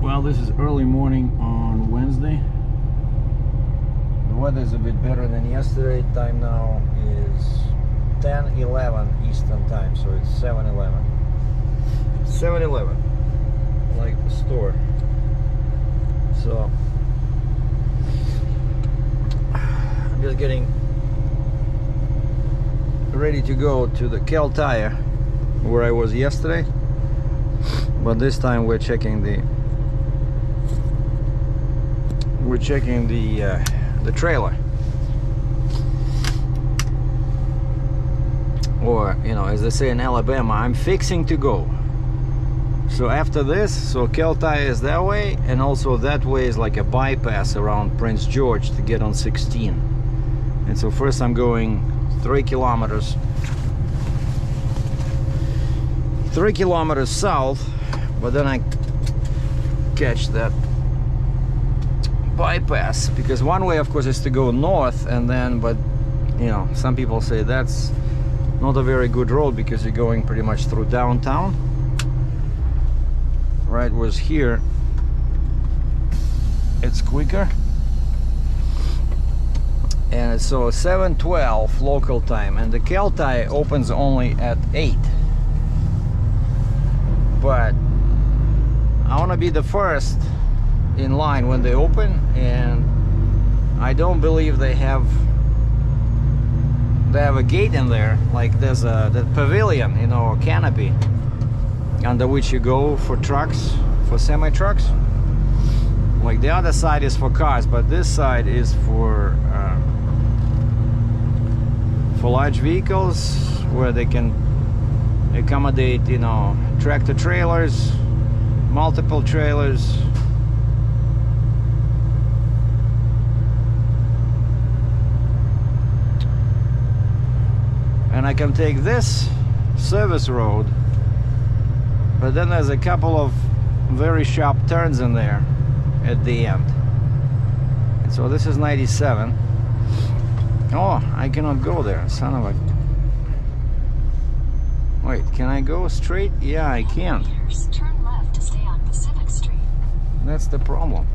Well, this is early morning on Wednesday. The weather's a bit better than yesterday. Time now is 10:11 Eastern time, so it's 7:11. 7-Eleven, like the store. So I'm just getting ready to go to the Cal Tire where I was yesterday, but this time we're checking the trailer, or as they say in Alabama, I'm fixing to go. So after this, so Cal Tire is that way, and also that way is like a bypass around Prince George to get on 16. And so first I'm going 3 kilometers south, but then I catch that bypass, because one way of course is to go north, and then but some people say that's not a very good road because you're going pretty much through downtown. Right, was here it's quicker, and it's so 7:12 local time, and the Cal Tire opens only at 8. But I want to be the first in line when they open, and I don't believe they have a gate in there, like there's the pavilion, a canopy under which you go for trucks, for semi-trucks. Like the other side is for cars, but this side is for large vehicles, where they can accommodate tractor trailers, multiple trailers. And I can take this service road, but then there's a couple of very sharp turns in there at the end. And so this is 97. Oh, I cannot go there, son of a... Wait, can I go straight? Yeah, I can. Turn left to stay on Pacific Street. That's the problem.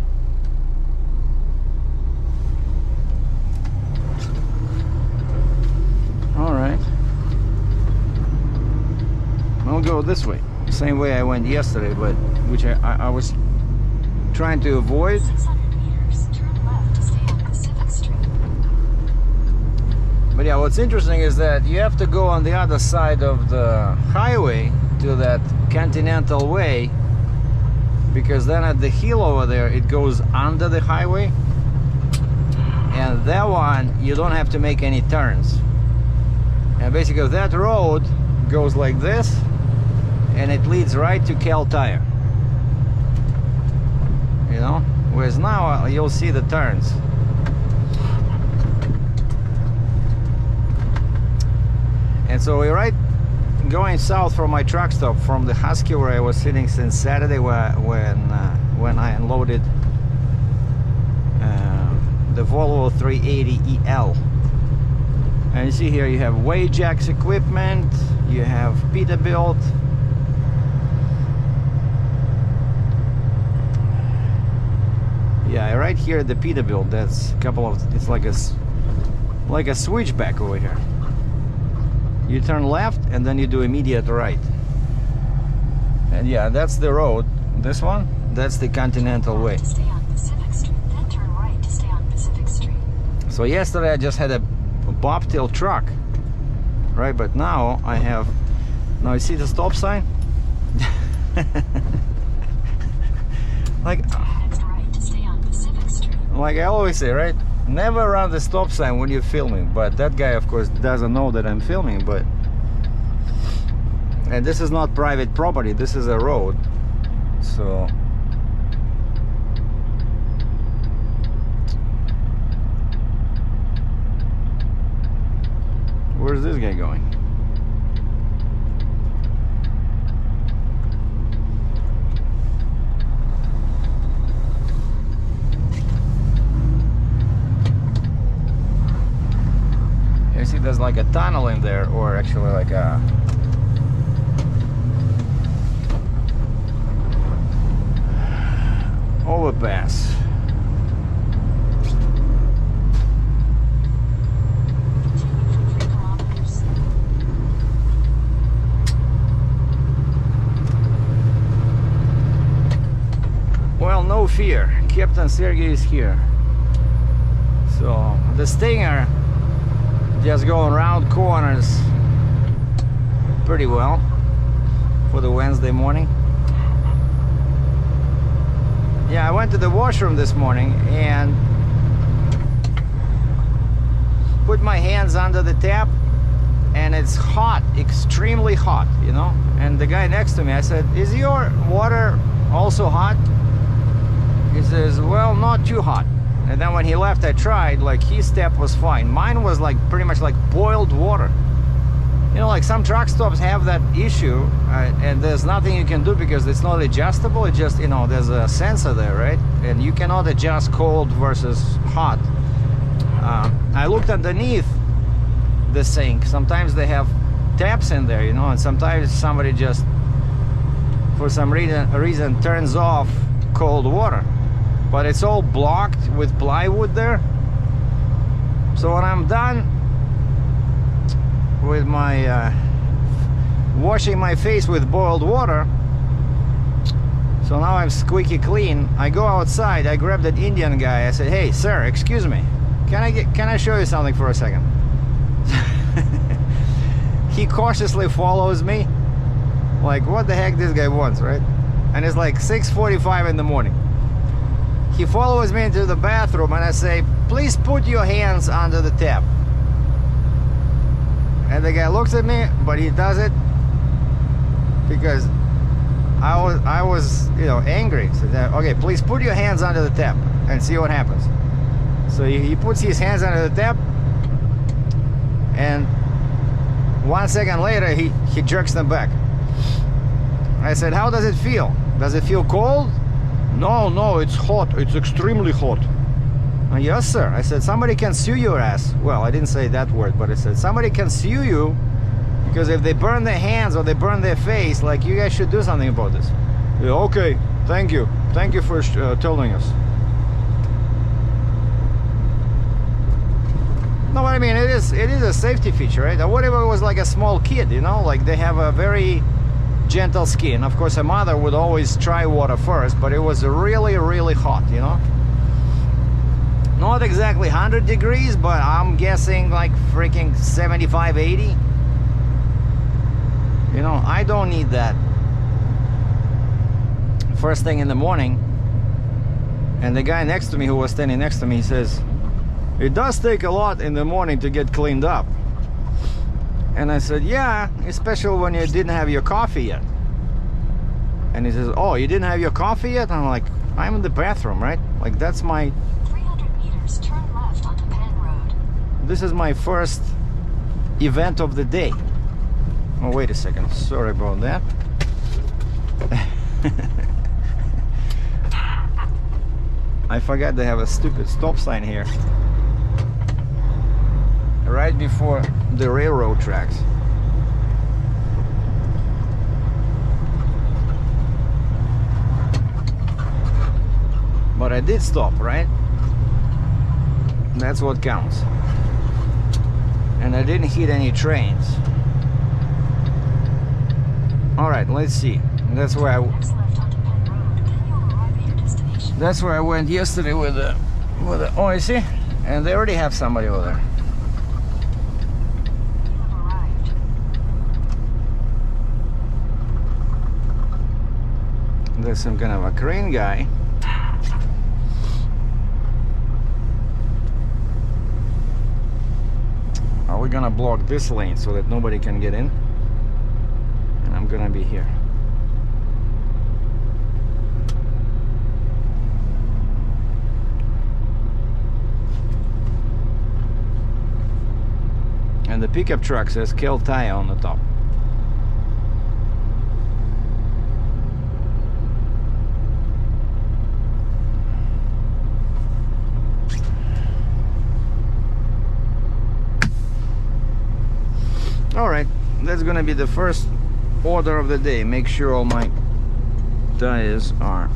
All right. I'll go this way. Same way I went yesterday, but which I was trying to avoid. 600 meters, turn left to stay on Pacific Street. But yeah, what's interesting is that you have to go on the other side of the highway to that Continental Way, because then at the hill over there it goes under the highway, and that one you don't have to make any turns. And basically that road goes like this, and it leads right to Cal Tire. Whereas now you'll see the turns. And so we're right going south from my truck stop, from the Husky where I was sitting since Saturday, when I unloaded the Volvo 380 EL. And you see here you have Wajax equipment, you have Peterbilt. Yeah, right here the Peterbilt, that's a couple of, it's like a switchback over here. You turn left and then you do immediate right. And yeah, that's the road. This one, that's the Continental Way. Stay on Pacific Street, then turn right to stay on Pacific Street. So yesterday I just had a bobtail truck, right? But now I have, now you see the stop sign? Like I always say, right? Never run the stop sign when you're filming. But that guy, of course, doesn't know that I'm filming. But and this is not private property. This is a road. So where's this guy going? You see there's like a tunnel in there, or actually like a Pass. Continue for 3 kilometers. Well, no fear. Captain Sergei is here. So the Stinger just going around corners pretty well for the Wednesday morning. Yeah, I went to the washroom this morning and put my hands under the tap, and it's hot, extremely hot, you know. And the guy next to me, I said, "Is your water also hot?" He says, "Well, not too hot." And then when he left, I tried, like his tap was fine. Mine was like pretty much like boiled water. You know, like some truck stops have that issue, and there's nothing you can do because it's not adjustable. It just, you know, there's a sensor there, right? And you cannot adjust cold versus hot. I looked underneath the sink. Sometimes they have taps in there, you know, and sometimes somebody just, for some reason turns off cold water. But it's all blocked with plywood there. So when I'm done with my washing my face with boiled water, so now I'm squeaky clean, I go outside, I grab that Indian guy, I said, "Hey sir, excuse me, can I show you something for a second?" He cautiously follows me, like what the heck this guy wants, right? And it's like 6:45 in the morning. He follows me into the bathroom and I say, "Please put your hands under the tap." And the guy looks at me, but he does it because I was, you know, angry. So then, okay, please put your hands under the tap and see what happens. So he puts his hands under the tap, and 1 second later he jerks them back. I said, "How does it feel? Does it feel cold?" No, it's hot. It's extremely hot." "Yes, sir." I said, "Somebody can sue your ass." Well, I didn't say that word, but I said, "Somebody can sue you because if they burn their hands or they burn their face, like, you guys should do something about this." "Yeah, okay, thank you. Thank you for telling us." No, I mean, it is a safety feature, right? What if it was like a small kid, you know, like they have a very gentle skin. Of course, a mother would always try water first, but it was really, really hot, you know. Not exactly 100 degrees, but I'm guessing like freaking 75, 80. You know, I don't need that first thing in the morning. And the guy next to me, who was standing next to me, he says, "It does take a lot in the morning to get cleaned up." And I said, "Yeah, especially when you didn't have your coffee yet." And he says, "Oh, you didn't have your coffee yet?" And I'm like, "I'm in the bathroom, right? Like, that's my... 300 meters, turn left onto Penn Road. This is my first event of the day." Oh, wait a second. Sorry about that. I forgot they have a stupid stop sign here, right before the railroad tracks. But I did stop, right? That's what counts. And I didn't hit any trains. All right, let's see. That's where Next left onto Penn Road, then you'll arrive at your destination. that's where I went yesterday with the oh, you see? And they already have somebody over there. You have arrived. There's some kind of a crane guy. Are we gonna block this lane so that nobody can get in? And I'm gonna be here. And the pickup truck says Kel Tire on the top. All right, that's gonna be the first order of the day. Make sure all my tires are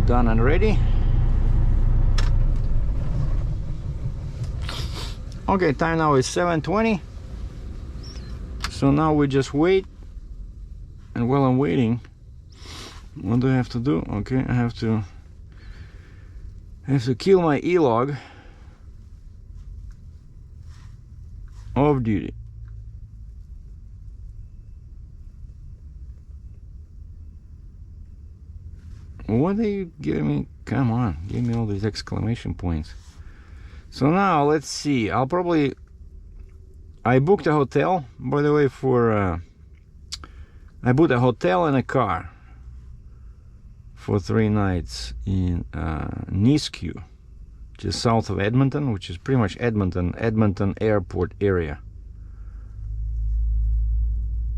done and ready. Okay, time now is 7:20. So now we just wait, and while I'm waiting, what do I have to do? Okay, I have to kill my e-log off duty. What are you giving me? Come on, give me all these exclamation points. So now let's see. I booked a hotel, by the way, I booked a hotel and a car for 3 nights in Nisku, which is south of Edmonton, which is pretty much Edmonton airport area.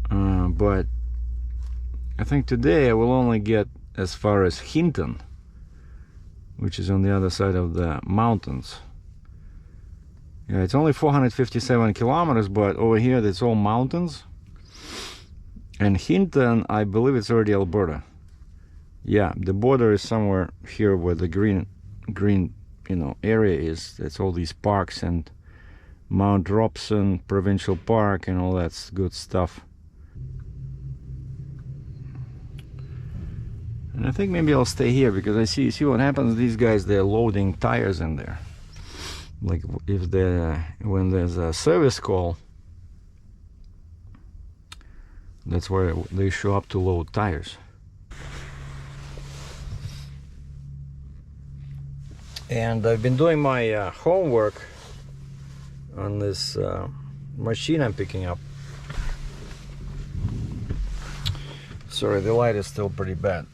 But I think today I will only get as far as Hinton, which is on the other side of the mountains. Yeah, it's only 457 kilometers, but over here it's all mountains. And Hinton, I believe it's already Alberta. Yeah, the border is somewhere here where the green area is. That's all these parks and Mount Robson Provincial Park and all that good stuff. And I think maybe I'll stay here because I see what happens. These guys, they're loading tires in there. Like when there's a service call, that's where they show up to load tires. And I've been doing my homework on this machine I'm picking up. Sorry, the light is still pretty bad.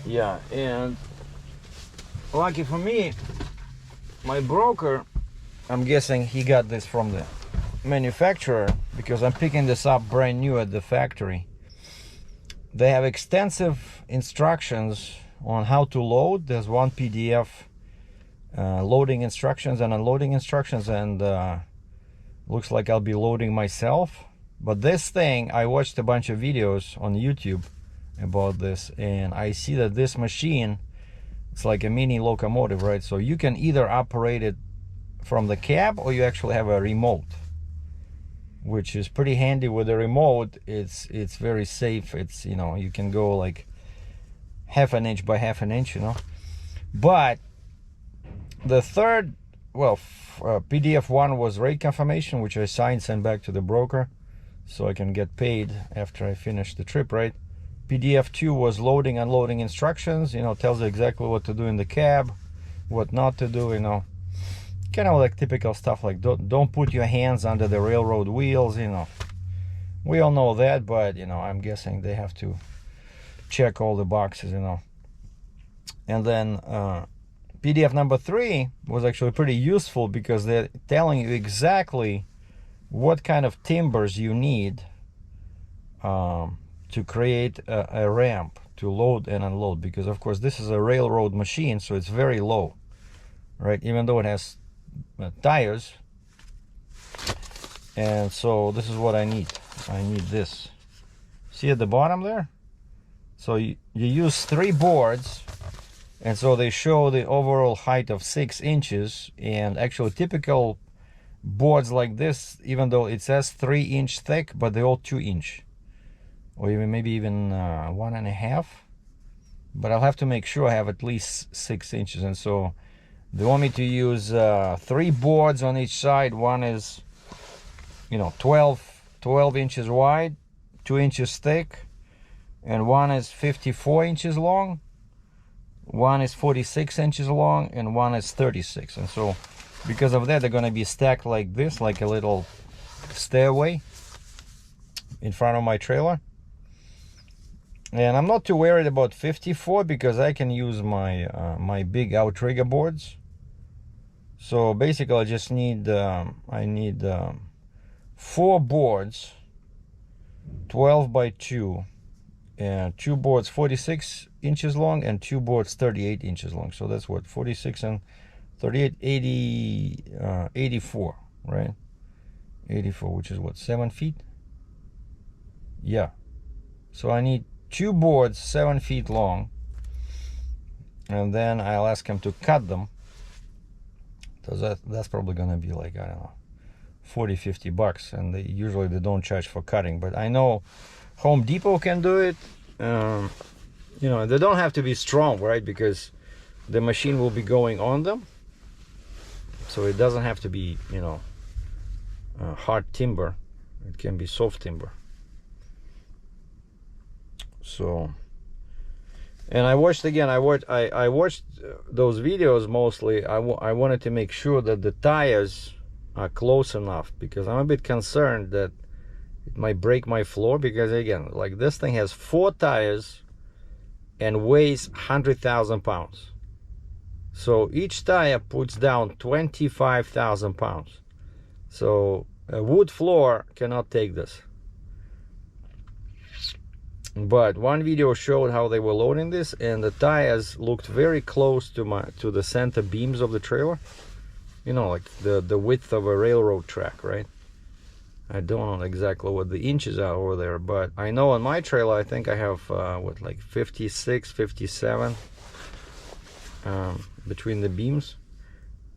Yeah, and lucky for me, my broker, I'm guessing he got this from the manufacturer because I'm picking this up brand new at the factory. They have extensive instructions on how to load. There's one PDF loading instructions and unloading instructions, and looks like I'll be loading myself. But this thing, I watched a bunch of videos on YouTube about this, and I see that this machine, it's like a mini locomotive, right? So you can either operate it from the cab or you actually have a remote, which is pretty handy. With the remote, it's very safe. It's, you can go like half an inch by half an inch, But the third, PDF 1 was rate confirmation, which I signed, sent back to the broker so I can get paid after I finish the trip, right? PDF 2 was loading, unloading instructions, tells you exactly what to do in the cab, what not to do, kind of like typical stuff like don't put your hands under the railroad wheels, we all know that, but I'm guessing they have to check all the boxes, And then PDF number 3 was actually pretty useful because they're telling you exactly what kind of timbers you need to create a ramp to load and unload, because of course this is a railroad machine, so it's very low, right? Even though it has tires. And so this is what I need. I need this. See at the bottom there? So you use 3 boards, and so they show the overall height of 6 inches, and actually typical boards like this, even though it says 3-inch thick, but they're all 2-inch. Or even maybe even 1.5, but I'll have to make sure I have at least 6 inches. And so they want me to use 3 boards on each side. One is 12 inches wide, 2 inches thick, and one is 54 inches long, one is 46 inches long, and one is 36. And so because of that, they're going to be stacked like this, like a little stairway in front of my trailer. And I'm not too worried about 54 because I can use my my big outrigger boards. So basically I just need 4 boards, 12 by 2, and 2 boards 46 inches long and 2 boards 38 inches long. So that's what, 46 and 38, 84, right? 84, which is what, 7 feet? Yeah. So I need 2 boards 7 feet long, and then I'll ask him to cut them. So that's probably gonna be like, I don't know, 40-50 bucks, and they usually don't charge for cutting, but I know Home Depot can do it. You know, they don't have to be strong, right, because the machine will be going on them, so it doesn't have to be, you know, hard timber. It can be soft timber. So, and I watched those videos mostly. I wanted to make sure that the tires are close enough, because I'm a bit concerned that it might break my floor, because again, like, this thing has 4 tires and weighs 100,000 pounds. So each tire puts down 25,000 pounds. So a wood floor cannot take this. But one video showed how they were loading this, and the tires looked very close to the center beams of the trailer. You know, like the width of a railroad track, right? I don't know exactly what the inches are over there, but I know on my trailer I think I have what, like 56, 57 between the beams,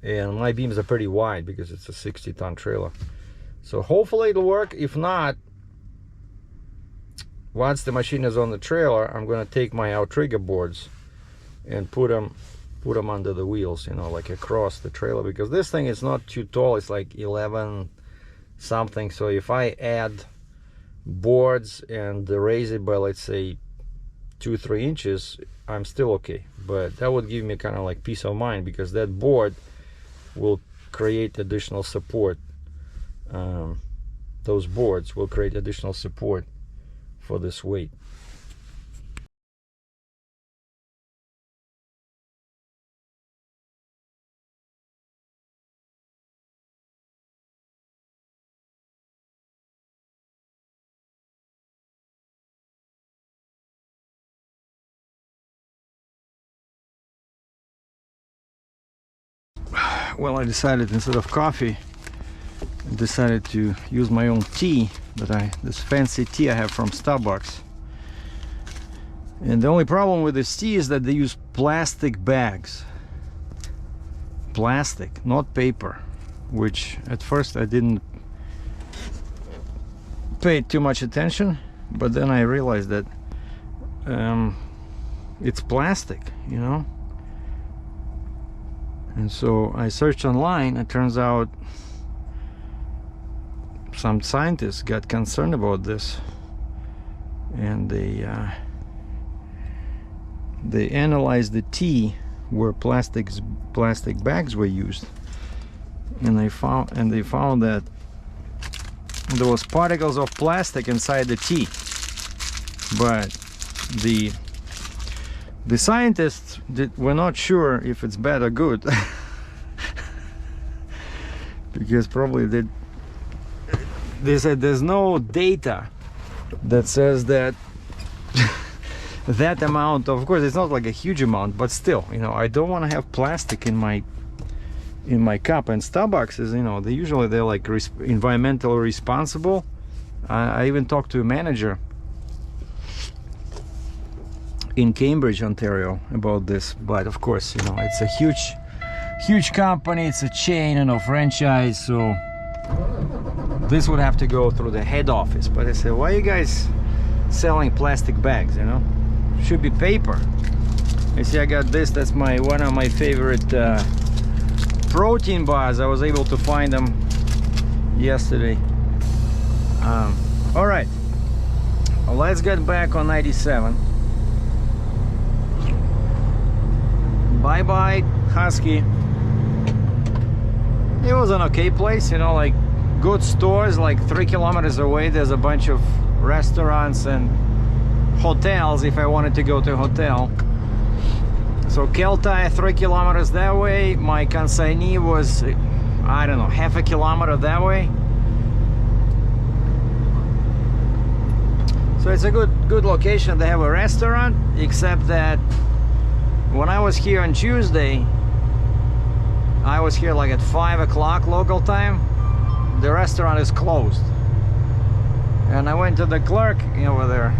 and my beams are pretty wide because it's a 60-ton trailer. So hopefully it'll work. If not, once the machine is on the trailer, I'm going to take my outrigger boards and put them under the wheels, you know, like across the trailer, because this thing is not too tall. It's like 11 something. So if I add boards and raise it by, let's say, 2-3 inches, I'm still okay. But that would give me kind of like peace of mind, because that board will create additional support. Those boards will create additional support for this weight. Well, I decided, instead of coffee, I decided to use my own tea, this fancy tea I have from Starbucks. And the only problem with this tea is that they use plastic bags. Plastic, not paper, which at first I didn't pay too much attention, but then I realized that it's plastic, you know. And so I searched online. It turns out some scientists got concerned about this, and they analyzed the tea where plastic bags were used, and they found that there was particles of plastic inside the tea. But the scientists were not sure if it's bad or good, because probably they said there's no data that says that that amount of course it's not like a huge amount, but still, you know, I don't want to have plastic in my cup. And Starbucks is, you know, they're like environmentally responsible. I even talked to a manager in Cambridge, Ontario, about this, but of course, you know, it's a huge company, it's a chain and a franchise, so this would have to go through the head office. But I said, why are you guys selling plastic bags, you know? Should be paper. You see, I got this, that's one of my favorite protein bars. I was able to find them yesterday. All right, well, let's get back on 97. Bye bye Husky. It was an okay place, you know, like good stores. Like 3 kilometers away there's a bunch of restaurants and hotels if I wanted to go to a hotel. So Keltai, 3 kilometers that way. My consignee was, I don't know, half a kilometer that way. So it's a good location. They have a restaurant, except that when I was here on Tuesday, I was here like at 5 o'clock local time. The restaurant is closed. And I went to the clerk over there.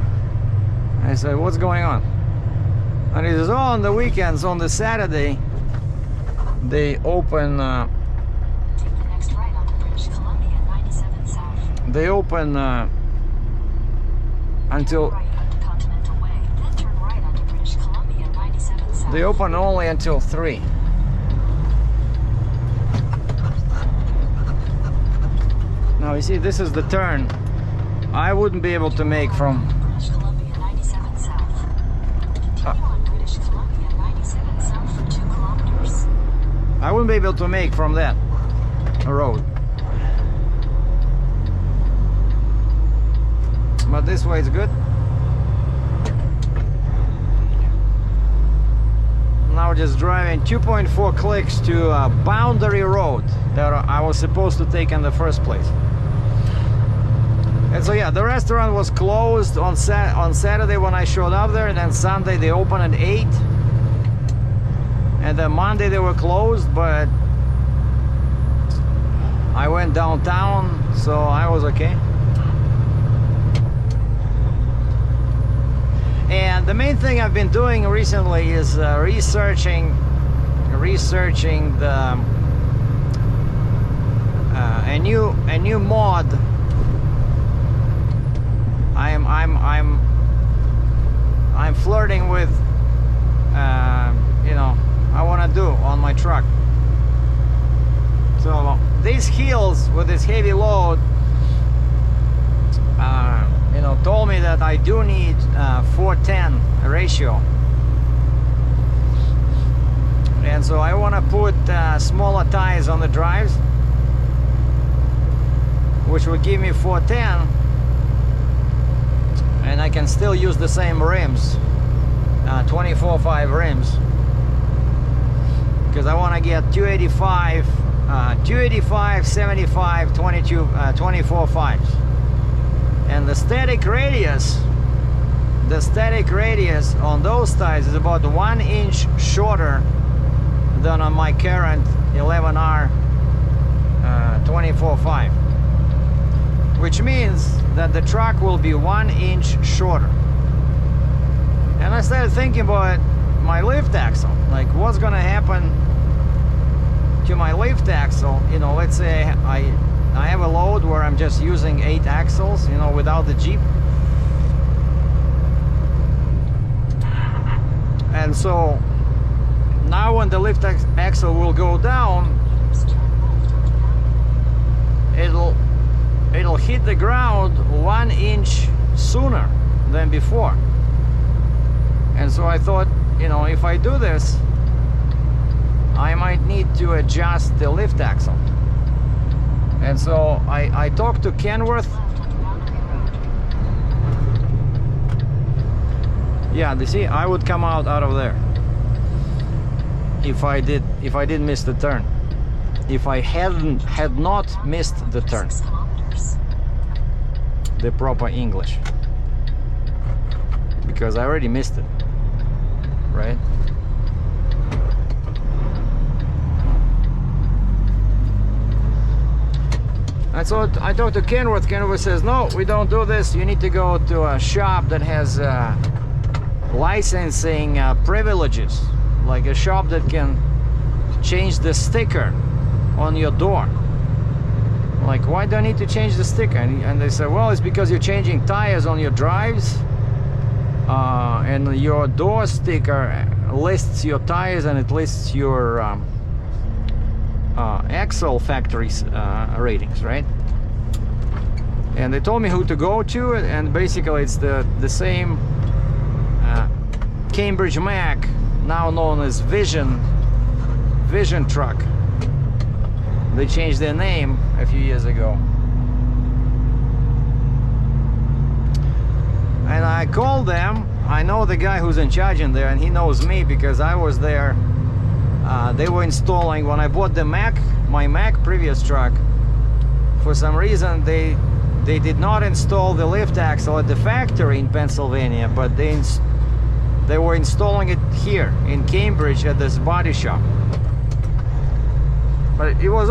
I said, what's going on? And he says, oh, on the weekends, on the Saturday, they open Take the next right onto British Columbia 97 South. they open until Right onto Continental Way, then turn right onto British Columbia 97 South. they open only until 3. Now you see, this is the turn I wouldn't be able to make from British Columbia 97 South. Continue on British Columbia 97 South for 2 kilometers. I wouldn't be able to make from that road. But this way is good. Now just driving 2.4 clicks to a boundary road that I was supposed to take in the first place. And so yeah, the restaurant was closed on Saturday when I showed up there, and then Sunday they opened at 8. And then Monday they were closed, but I went downtown, so I was okay. And the main thing I've been doing recently is researching the a new mod. I'm flirting with, you know, I want to do on my truck. So these hills with this heavy load, you know, told me that I do need 4:10 ratio, and so I want to put smaller tires on the drives, which would give me 410, and I can still use the same rims, 24/5 rims, because I want to get 285, 75, 22, 24/5s. And the static radius on those tires is about 1 inch shorter than on my current 11R 24/5, which means that the truck will be 1 inch shorter. And I started thinking about my lift axle, like what's gonna happen to my lift axle. You know, let's say I have a load where I'm just using 8 axles, you know, without the Jeep. And so now when the lift axle will go down, it'll hit the ground 1 inch sooner than before. And so I thought, you know, if I do this, I might need to adjust the lift axle. And so I talked to Kenworth. Yeah, you see, I would come out of there if I didn't miss the turn. If I had not missed the turn. 6 kilometers. The proper English. Because I already missed it. Right? And so I talked to Kenworth. Kenworth says, no, we don't do this. You need to go to a shop that has licensing privileges, like a shop that can change the sticker on your door. Like, why do I need to change the sticker? And they said, well, it's because you're changing tires on your drives, and your door sticker lists your tires, and it lists your axle factory ratings, right? And they told me who to go to, and basically it's the same Cambridge Mac, now known as Vision truck. They changed their name a few years ago. And I called them. I know the guy who's in charge in there, and he knows me because I was there. They were installing, when I bought my Mac previous truck, for some reason they did not install the lift axle at the factory in Pennsylvania, but they were installing it here in Cambridge at this body shop. But it was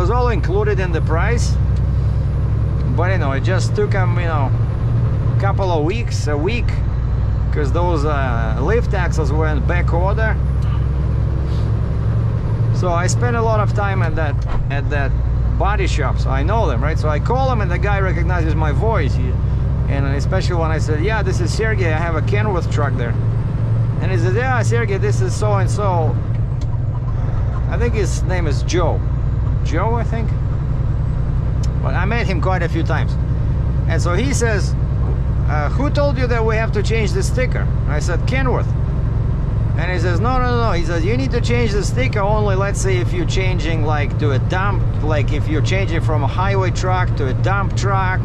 all included in the price. But you know, it just took them, you know, couple of weeks, a week, because those lift axles were in back order. So I spent a lot of time at that body shop, so I know them, right? So I call him and the guy recognizes my voice. And especially when I said, yeah, this is Sergei, I have a Kenworth truck there. And he says, yeah, Sergei, this is so-and-so. I think his name is Joe. Joe, I think. But I met him quite a few times. And so he says, who told you that we have to change the sticker? And I said, Kenworth. And he says, no. He says, you need to change the sticker only, let's say, if you're changing like to a dump, like if you're changing from a highway truck to a dump truck,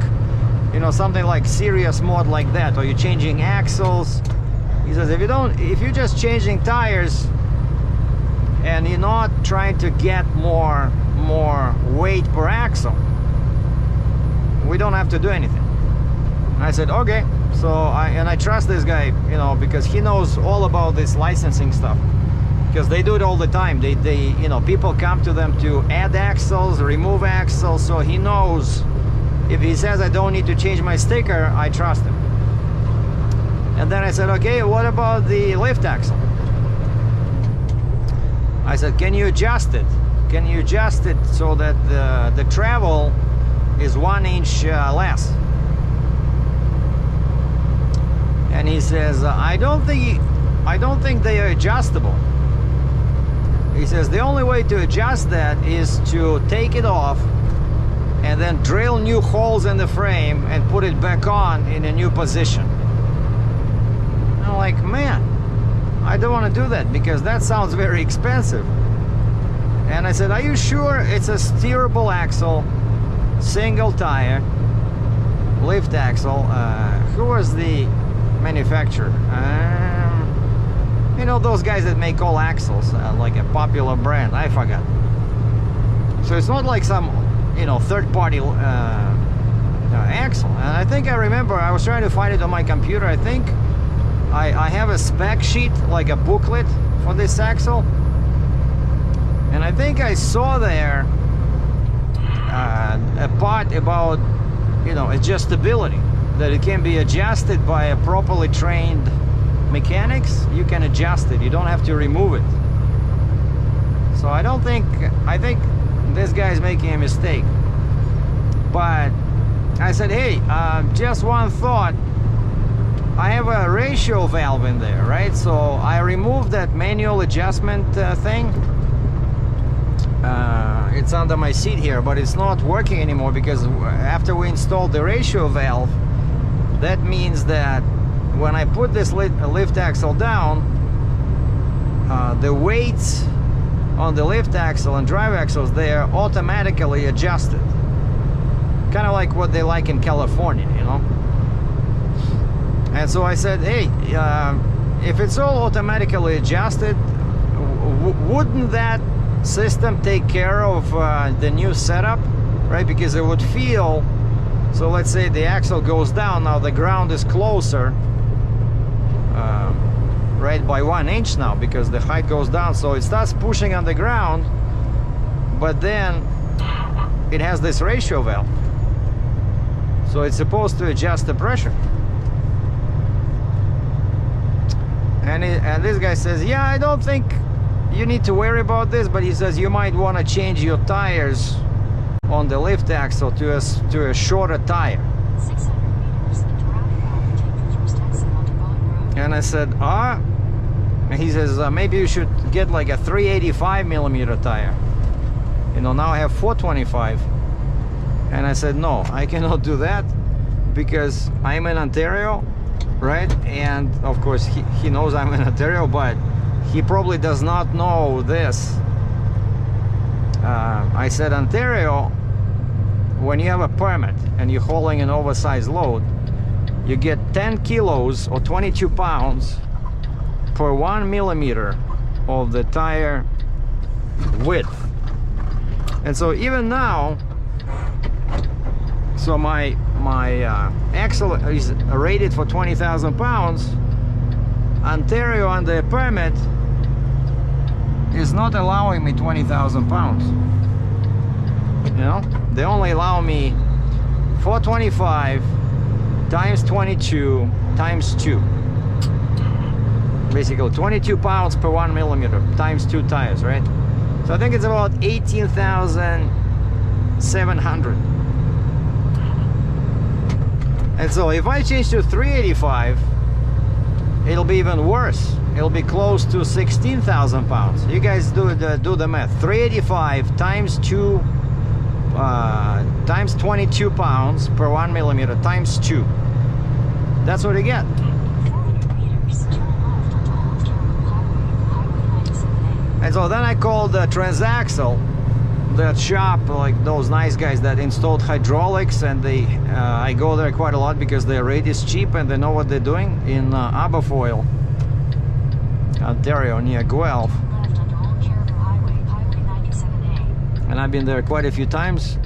you know, something like serious mod like that, or you're changing axles. He says, if you're just changing tires and you're not trying to get more weight per axle, we don't have to do anything. And I said, okay. So I trust this guy, you know, because he knows all about this licensing stuff, because they do it all the time. They you know, people come to them to add axles, remove axles, so he knows. If he says I don't need to change my sticker, I trust him. And then I said, okay, what about the lift axle? I said, can you adjust it? Can you adjust it so that the travel is 1 inch less? And he says, I don't think they are adjustable. He says the only way to adjust that is to take it off and then drill new holes in the frame and put it back on in a new position. I'm like, man, I don't want to do that because that sounds very expensive. And I said, are you sure it's a steerable axle, single tire, lift axle? Who was the manufacturer? You know, those guys that make all axles, like a popular brand, I forgot. So it's not like some, you know, third-party axle. And I think I remember, I was trying to find it on my computer. I think I have a spec sheet, like a booklet for this axle, and I think I saw there a part about, you know, adjustability, that it can be adjusted by a properly trained mechanics. You can adjust it, you don't have to remove it. So I think this guy's making a mistake. But I said, hey, just one thought. I have a ratio valve in there, right? So I removed that manual adjustment thing. It's under my seat here, but it's not working anymore because after we installed the ratio valve, that means that when I put this lift axle down, the weights on the lift axle and drive axles, they are automatically adjusted. Kind of like what they like in California, you know? And so I said, hey, if it's all automatically adjusted, wouldn't that system take care of the new setup, right? Because it would feel, so let's say the axle goes down, now the ground is closer, right, by 1 inch now, because the height goes down, so it starts pushing on the ground, but then it has this ratio valve, so it's supposed to adjust the pressure. And this guy says, yeah, I don't think you need to worry about this, but he says you might want to change your tires on the lift axle to a shorter tire. 600 meters into roundabout, take the first exit onto Bond Road. And I said, and he says, maybe you should get like a 385 millimeter tire. You know, now I have 425. And I said, no, I cannot do that because I'm in Ontario, right? And of course he knows I'm in Ontario, but he probably does not know this. I said, Ontario, when you have a permit and you're hauling an oversized load, you get 10 kilos or 22 pounds per 1 millimeter of the tire width. And so even now, so my axle is rated for 20,000 pounds. Ontario under a permit is not allowing me 20,000 pounds. You know, they only allow me 425, times 22 times 2. Basically 22 pounds per 1 millimeter times 2 tires, right? So I think it's about 18,700. And so if I change to 385, it'll be even worse. It'll be close to 16,000 pounds. You guys do the math. 385 times 2 times 22 pounds per 1 millimeter times 2. That's what you get. 400 meters, turn left onto Old Caribou Highway 97A. And so then I called Transaxle, that shop, like those nice guys that installed hydraulics, and I go there quite a lot because their rate is cheap and they know what they're doing in Aberfoyle, Ontario, near Guelph. Left onto Old Caribou Highway 97A. And I've been there quite a few times.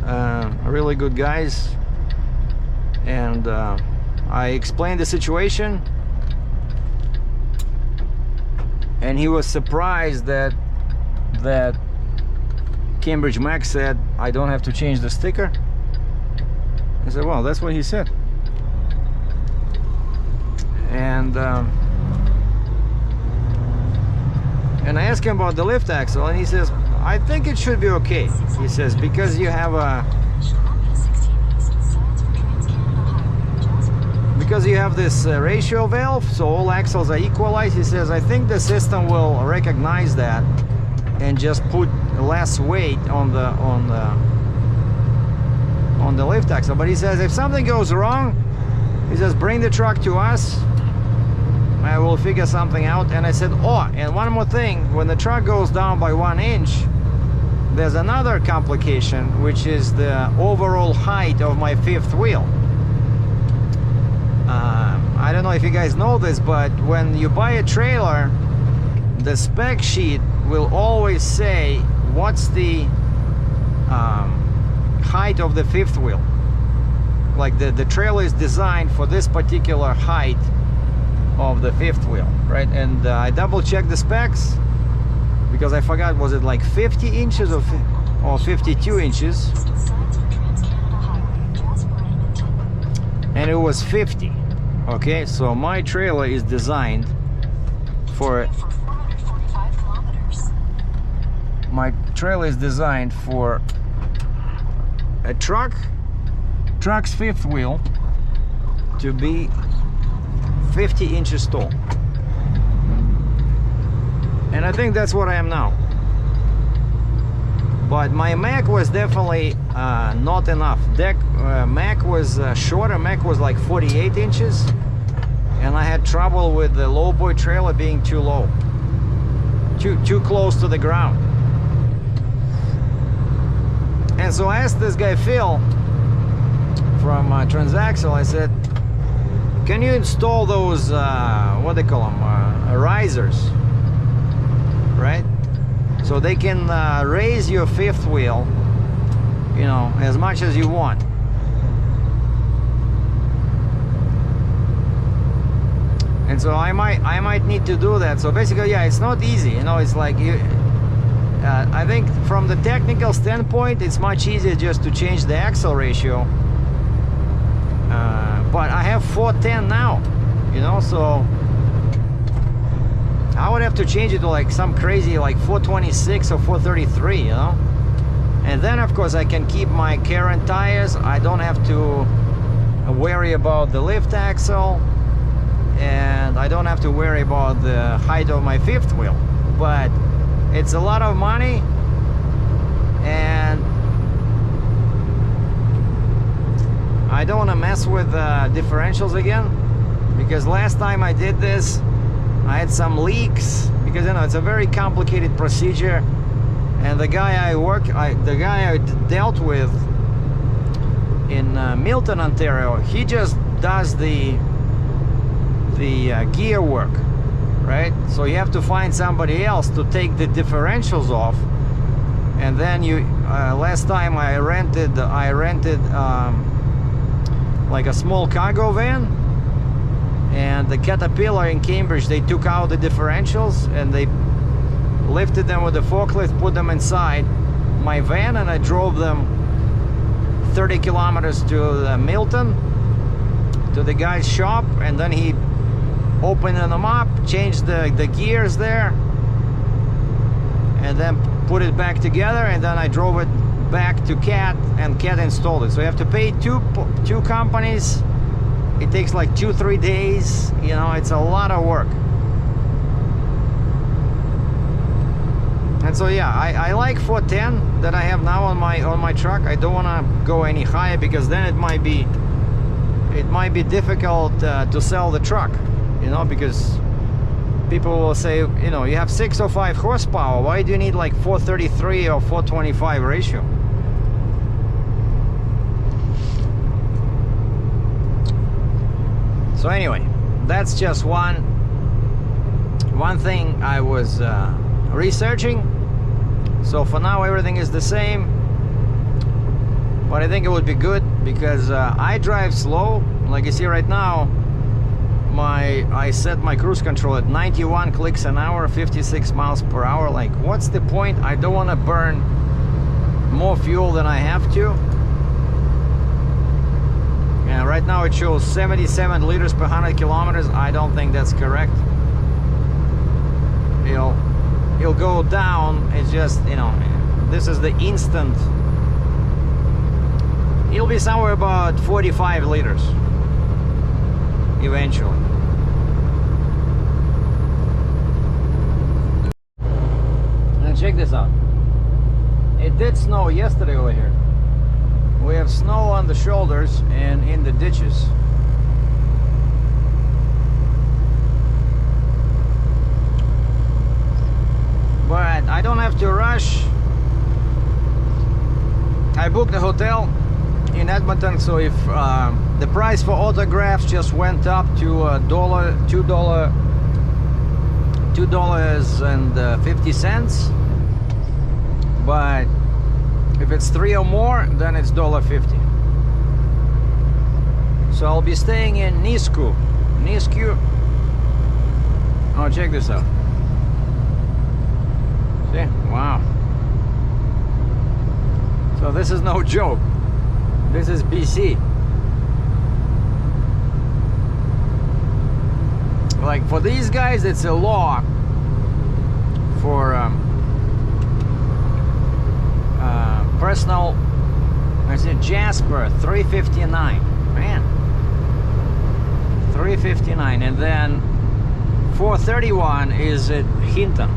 Really good guys. And I explained the situation, and he was surprised that Cambridge Mac said I don't have to change the sticker. I said, well, that's what he said. And I asked him about the lift axle, and he says, I think it should be okay. He says, because you have this ratio valve, so all axles are equalized. He says, I think the system will recognize that and just put less weight on the lift axle. But he says, if something goes wrong, he says, bring the truck to us, I will figure something out. And I said, oh, and one more thing, when the truck goes down by 1 inch, there's another complication, which is the overall height of my fifth wheel. I don't know if you guys know this, but when you buy a trailer, the spec sheet will always say what's the height of the fifth wheel. Like the trailer is designed for this particular height of the fifth wheel, right? And I double checked the specs because I forgot, was it like 50 inches or 52 inches? And it was 50. Okay, so my trailer is designed for 445 kilometers. My trailer is designed for a truck's fifth wheel to be 50 inches tall. And I think that's what I am now. But my Mac was definitely not enough. Mac was shorter. Mac was like 48 inches. And I had trouble with the lowboy trailer being too low. Too close to the ground. And so I asked this guy Phil from Transaxle, I said, can you install those, what they call them, risers, right? So they can raise your fifth wheel, you know, as much as you want. And so I might need to do that. So basically, yeah, it's not easy, you know. It's like I think from the technical standpoint, it's much easier just to change the axle ratio. But I have 410 now, you know, so I would have to change it to like some crazy like 426 or 433, you know. And then of course I can keep my current tires. I don't have to worry about the lift axle, and I don't have to worry about the height of my fifth wheel. But it's a lot of money, and I don't want to mess with differentials again, because last time I did this I had some leaks, because you know it's a very complicated procedure. And the guy I dealt with in Milton, Ontario, he just does the gear work, right? So you have to find somebody else to take the differentials off. And then you last time I rented like a small cargo van, and the Caterpillar in Cambridge, they took out the differentials and they lifted them with the forklift, put them inside my van, and I drove them 30 kilometers to Milton to the guy's shop, and then he opened them up, changed the gears there, and then put it back together, and then I drove it back to Cat, and Cat installed it. So you have to pay two companies. It takes like 2-3 days. You know, it's a lot of work. And so yeah, I like 410 that I have now on my truck. I don't want to go any higher, because then it might be difficult to sell the truck, you know, because people will say, you know, you have 605 horsepower, why do you need like 433 or 425 ratio? So anyway, that's just one thing I was researching. So for now everything is the same, but I think it would be good, because I drive slow. Like you see right now, I set my cruise control at 91 clicks an hour, 56 miles per hour. Like, what's the point? I don't want to burn more fuel than I have to. And right now it shows 77 liters per 100 kilometers. I don't think that's correct. It'll go down. It's just, you know, this is the instant. It'll be somewhere about 45 liters eventually. And check this out. It did snow yesterday over here. We have snow on the shoulders and in the ditches. But I don't have to rush. I booked a hotel in Edmonton, so if the price for autographs just went up to $2.50, but if it's 3 or more, then it's $1.50. So I'll be staying in Nisku. Oh, check this out. See? Wow. So this is no joke. This is BC. Like, for these guys, it's a law for personal. I said Jasper 359, man, 359, and then 431 is at Hinton.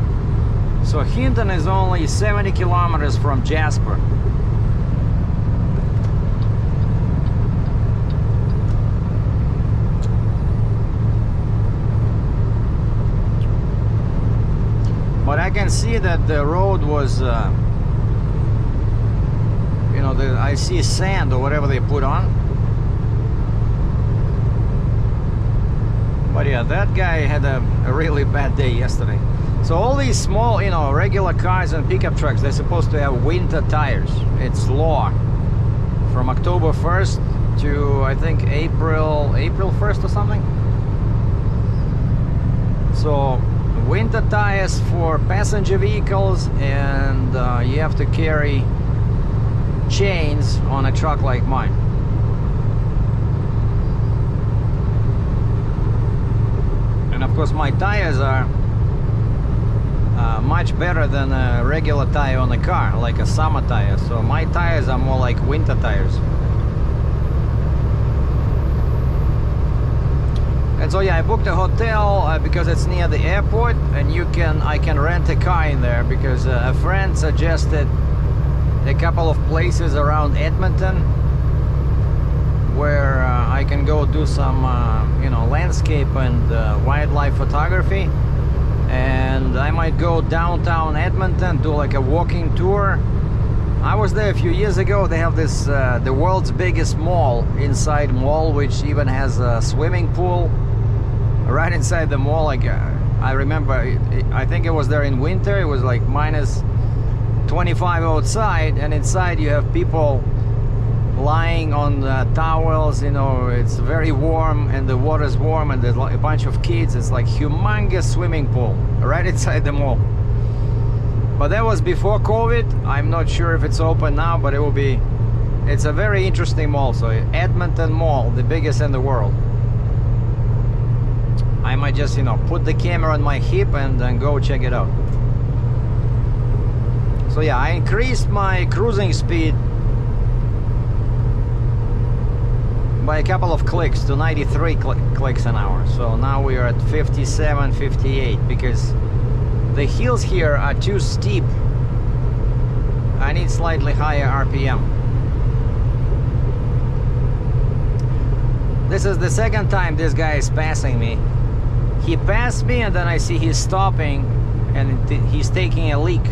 So Hinton is only 70 kilometers from Jasper. But I can see that the road was, you know, I see sand or whatever they put on. But yeah, that guy had a really bad day yesterday. So all these small, you know, regular cars and pickup trucks, they're supposed to have winter tires. It's law. From October 1st to, I think, April 1st or something. So winter tires for passenger vehicles, and you have to carry chains on a truck like mine. And of course my tires are much better than a regular tire on a car, like a summer tire. So my tires are more like winter tires. And so yeah, I booked a hotel because it's near the airport, and I can rent a car in there, because a friend suggested a couple of places around Edmonton where I can go do some you know, landscape and wildlife photography. And I might go downtown Edmonton, do like a walking tour. I was there a few years ago. They have this the world's biggest mall inside mall, which even has a swimming pool right inside the mall. Like I remember, I think it was there in winter. It was like minus 25 outside, and inside you have people lying on towels. You know, it's very warm and the water's warm, and there's a bunch of kids. It's like humongous swimming pool right inside the mall. But that was before COVID. I'm not sure if it's open now, but it's a very interesting mall. So Edmonton Mall, the biggest in the world. just, you know, put the camera on my hip and then go check it out. So yeah, I increased my cruising speed by a couple of clicks to 93 clicks an hour. So now we are at 57, 58 because the hills here are too steep. I need slightly higher RPM. This is the second time this guy is passing me. He passed me and then I see he's stopping and he's taking a leak.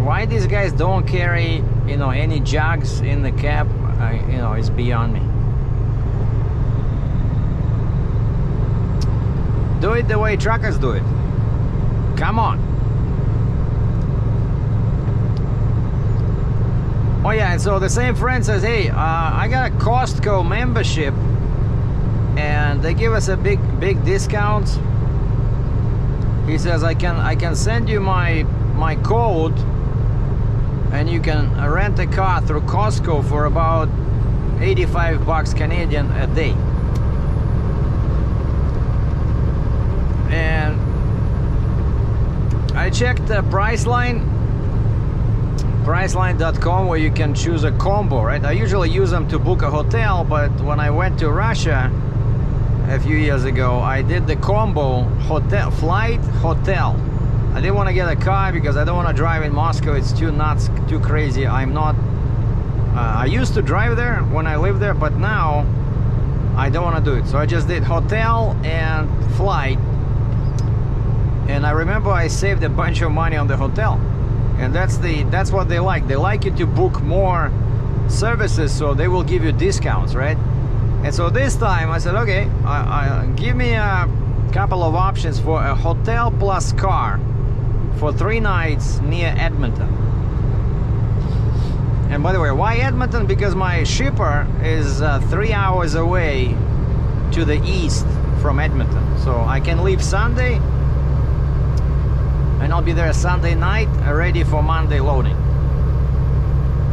Why these guys don't carry, you know, any jugs in the cab, you know, it's beyond me. Do it the way truckers do it. Come on. Oh yeah, and so the same friend says, hey, I got a Costco membership and they give us a big discount. He says I can send you my code and you can rent a car through Costco for about 85 bucks Canadian a day. And I checked Priceline.com, where you can choose a combo, right? I usually use them to book a hotel, but when I went to Russia a few years ago, I did the combo flight hotel. I didn't want to get a car because I don't want to drive in Moscow. It's too nuts, too crazy. I'm not I used to drive there when I lived there, but now I don't want to do it. So I just did hotel and flight, and I remember I saved a bunch of money on the hotel. And that's what they like. They like you to book more services, so they will give you discounts, right? And so this time I said, okay, give me a couple of options for a hotel plus car for 3 nights near Edmonton. And by the way, why Edmonton? Because my shipper is 3 hours away to the east from Edmonton. So I can leave Sunday and I'll be there Sunday night, ready for Monday loading.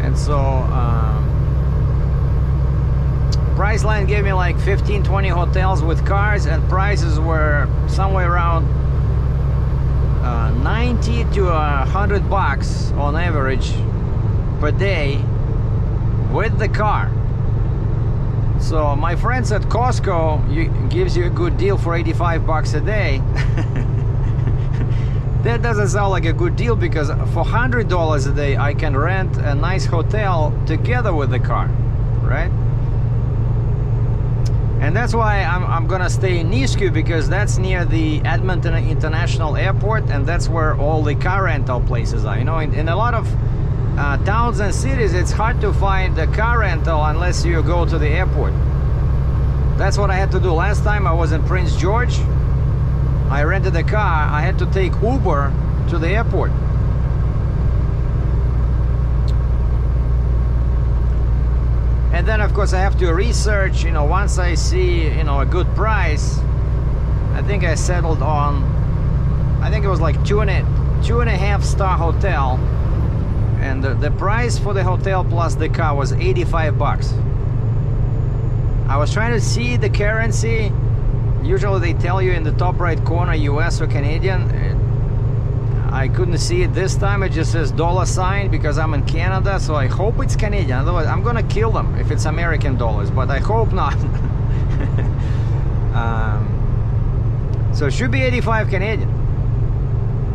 And so Priceline gave me like 15-20 hotels with cars, and prices were somewhere around 90 to 100 bucks on average per day with the car. So my friends at Costco gives you a good deal for 85 bucks a day. That doesn't sound like a good deal, because for $100 a day I can rent a nice hotel together with the car, right? And that's why I'm gonna stay in Nisku, because that's near the Edmonton International Airport, and that's where all the car rental places are. You know, in a lot of towns and cities, it's hard to find a car rental unless you go to the airport. That's what I had to do last time I was in Prince George. I rented a car. I had to take Uber to the airport. And then of course I have to research, you know, once I see, you know, a good price. I think I settled on, I think it was like two and a half star hotel, and the price for the hotel plus the car was 85 bucks. I was trying to see the currency. Usually they tell you in the top right corner US or Canadian. I couldn't see it this time. It just says $sign because I'm in Canada, so I hope it's Canadian. Otherwise I'm gonna kill them if it's American dollars, but I hope not. So it should be 85 Canadian,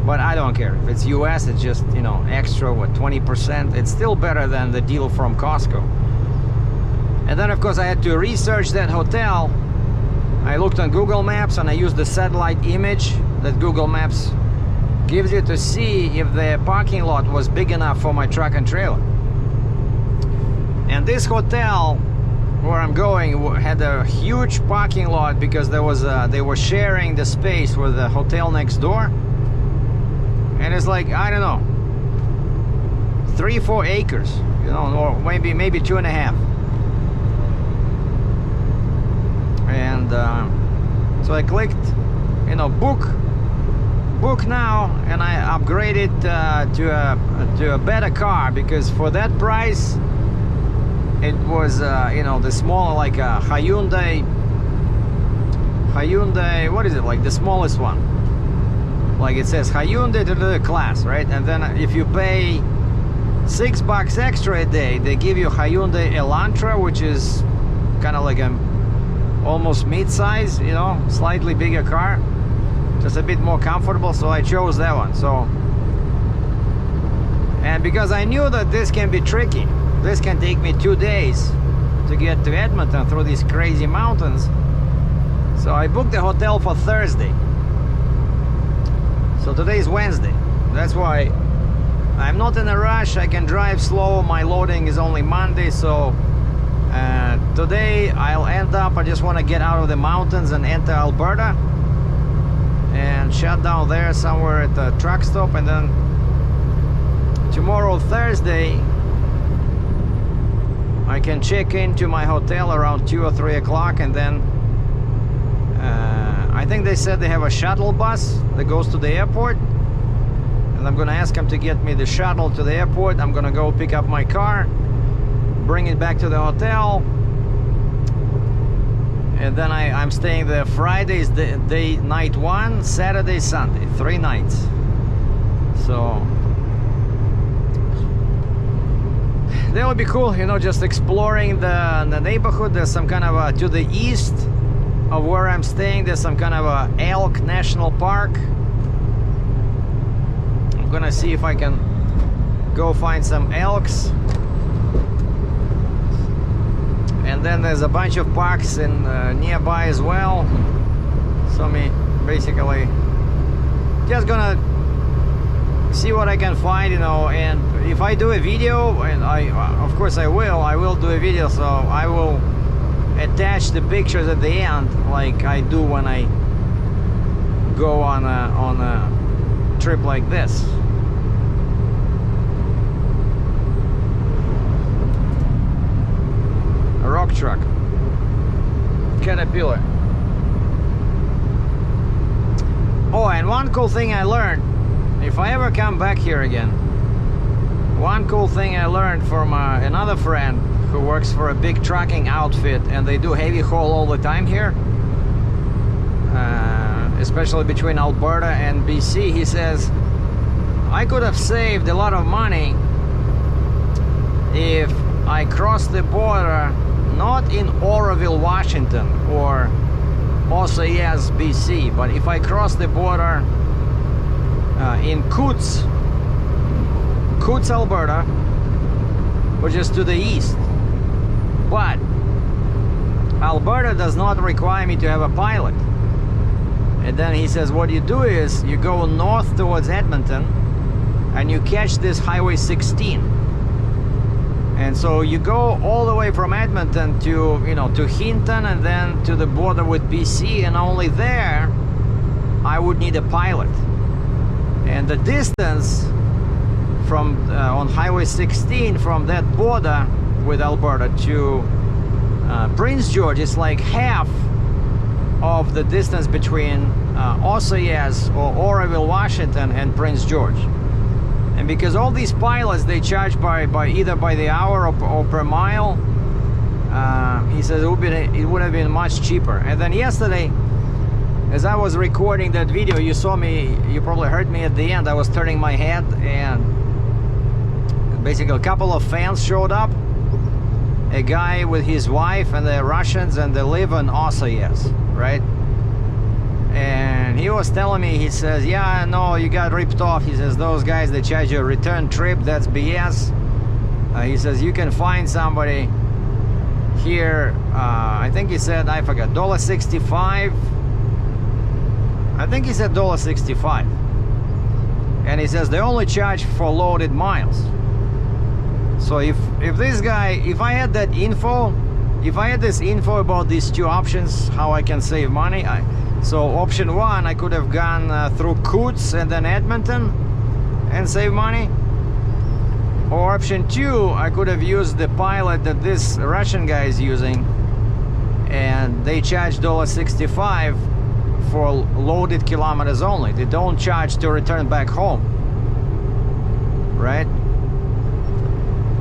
but I don't care. If it's US, it's just, you know, extra, what, 20%. It's still better than the deal from Costco. And then of course I had to research that hotel. I looked on Google Maps and I used the satellite image that Google Maps gives you to see if the parking lot was big enough for my truck and trailer. And this hotel where I'm going had a huge parking lot, because there was they were sharing the space with the hotel next door. And it's like, I don't know, 3-4 acres, you know, or maybe 2.5. And so I clicked, you know, book now, and I upgraded to a better car, because for that price it was you know, the smaller, like a Hyundai Hyundai, what is it, like the smallest one? Like it says Hyundai to the class, right? And then if you pay $6 extra a day, they give you Hyundai Elantra, which is kind of like a almost mid-size, you know, slightly bigger car, just a bit more comfortable. So I chose that one. So, and because I knew that this can be tricky, this can take me 2 days to get to Edmonton through these crazy mountains. So I booked the hotel for Thursday. So today is Wednesday. That's why I'm not in a rush. I can drive slow. My loading is only Monday. So today I'll end up, I just want to get out of the mountains and enter Alberta and shut down there somewhere at the truck stop. And then tomorrow, Thursday, I can check into my hotel around 2 or 3 o'clock, and then I think they said they have a shuttle bus that goes to the airport, and I'm gonna ask them to get me the shuttle to the airport. I'm gonna go pick up my car, bring it back to the hotel, and then I'm staying there Fridays, day night 1, Saturday, Sunday, 3 nights. So that would be cool, you know, just exploring the neighborhood. There's some kind of to the east of where I'm staying, there's some kind of a elk national park. I'm gonna see if I can go find some elks. And then there's a bunch of parks in nearby as well. So me basically just gonna see what I can find, you know. And if I do a video, and of course I will do a video, so I will attach the pictures at the end, like I do when I go on a trip like this. A rock truck, Caterpillar. Oh, and one cool thing I learned, if I ever come back here again, one cool thing I learned from another friend who works for a big trucking outfit, and they do heavy haul all the time here, especially between Alberta and BC. He says, I could have saved a lot of money if I crossed the border not in Oroville, Washington, or Osceola, BC, but if I crossed the border in Coutts, Alberta, which is to the east. But Alberta does not require me to have a pilot. And then he says, what you do is you go north towards Edmonton and you catch this Highway 16. And so you go all the way from Edmonton to, you know, to Hinton, and then to the border with BC, and only there I would need a pilot. And the distance from on Highway 16 from that border with Alberta to Prince George is like half of the distance between Osceola or Oroville, Washington, and Prince George. And because all these pilots, they charge by either by the hour or per mile, he says it would have been much cheaper. And then yesterday, as I was recording that video, you saw me, you probably heard me at the end. I was turning my head, and basically a couple of fans showed up. A guy with his wife, and they're Russians, and they live in Osceola, right? And he was telling me, he says, yeah, no, you got ripped off. He says, those guys, they charge you a return trip, that's BS. He says, you can find somebody here, I think he said, I forgot, $1.65. I think he said $1.65. And he says, they only charge for loaded miles. So if this guy, if I had that info, if I had this info about these two options, how I can save money, so option 1, I could have gone through Coutts and then Edmonton and save money. Or option 2, I could have used the pilot that this Russian guy is using, and they charge $1.65 for loaded kilometers only. They don't charge to return back home, right?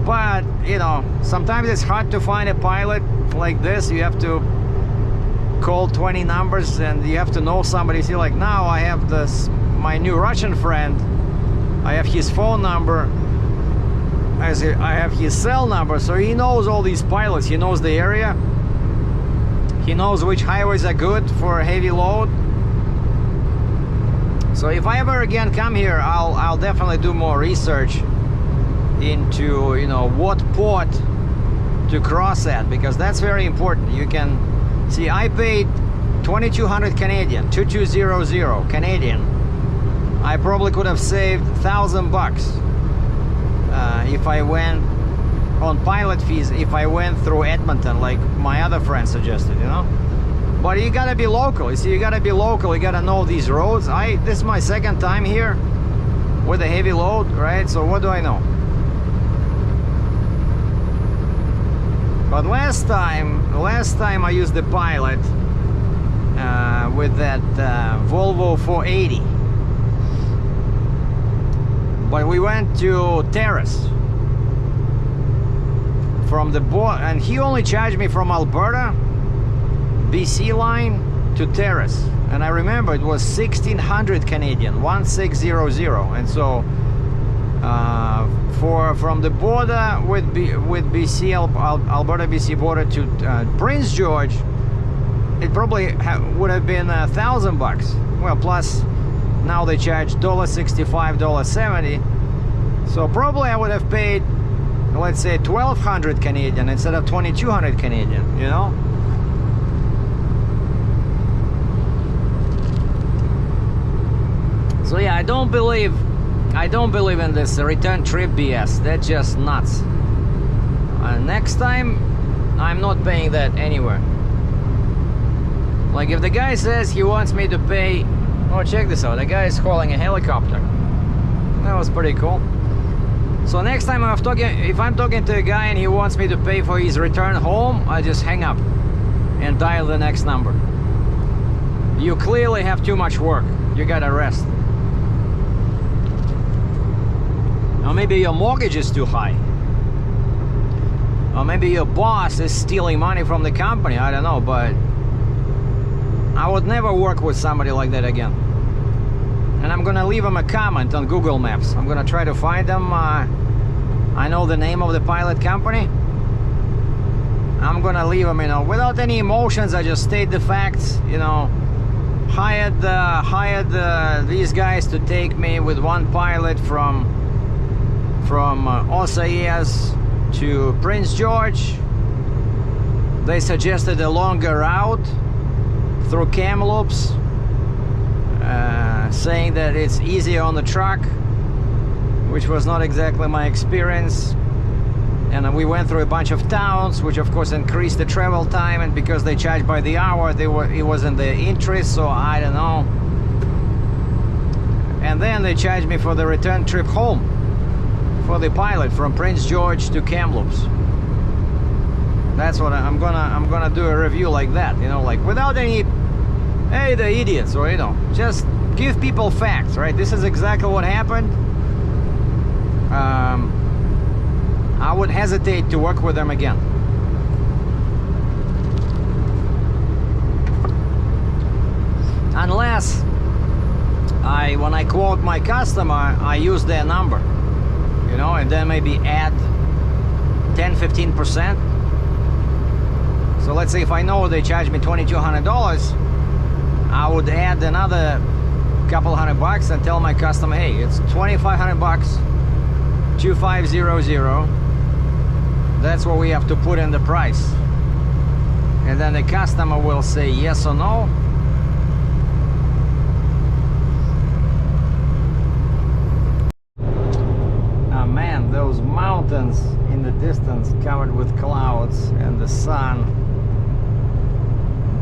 But, you know, sometimes it's hard to find a pilot like this. You have to call 20 numbers and you have to know somebody. See, like now I have my new Russian friend. I have his phone number. I have his cell number, so he knows all these pilots. He knows the area. He knows which highways are good for a heavy load. So if I ever again come here, I'll definitely do more research into, you know, what port to cross at, because that's very important. You can see I paid 2,200 Canadian, 2200 Canadian. I probably could have saved $1,000 if I went on pilot fees, if I went through Edmonton like my other friend suggested, you know. But you gotta be local. You see, you gotta be local. You gotta know these roads. This is my second time here with a heavy load, right? So what do I know? But last time I used the pilot with that Volvo 480. But we went to Terrace from the board, and he only charged me from Alberta, BC line to Terrace, and I remember it was 1,600 Canadian, 1600, and so from the border with BC, Alberta BC border to Prince George, it probably would have been $1,000. Well, plus now they charge $1.65, $1.70, so probably I would have paid, let's say, 1,200 Canadian instead of 2,200 Canadian, you know. So yeah, I don't believe in this return trip BS. That's just nuts. Next time, I'm not paying that anywhere. Like if the guy says he wants me to pay, oh, check this out. The guy is calling a helicopter. That was pretty cool. So next time if I'm talking to a guy and he wants me to pay for his return home, I just hang up and dial the next number. You clearly have too much work. You gotta rest. Or maybe your mortgage is too high. Or maybe your boss is stealing money from the company. I don't know, but I would never work with somebody like that again. And I'm gonna leave them a comment on Google Maps. I'm gonna try to find them. I know the name of the pilot company. I'm gonna leave them, you know, without any emotions. I just state the facts, you know. Hired these guys to take me with one pilot from Osaias to Prince George. They suggested a longer route through Kamloops, saying that it's easier on the truck, which was not exactly my experience. And we went through a bunch of towns, which of course increased the travel time, and because they charge by the hour, it was in their interest, so I don't know. And then they charged me for the return trip home for the pilot from Prince George to Kamloops. That's what I'm gonna do a review like that, you know, like without any, hey, the idiots, or, you know, just give people facts, right? This is exactly what happened. I would hesitate to work with them again. Unless when I quote my customer, I use their number, you know, and then maybe add 10-15%. So let's say if I know they charge me $2,200, I would add another couple $100 and tell my customer, hey, it's $2,500, 2500. That's what we have to put in the price. And then the customer will say yes or no. Oh man, those mountains in the distance covered with clouds and the sun.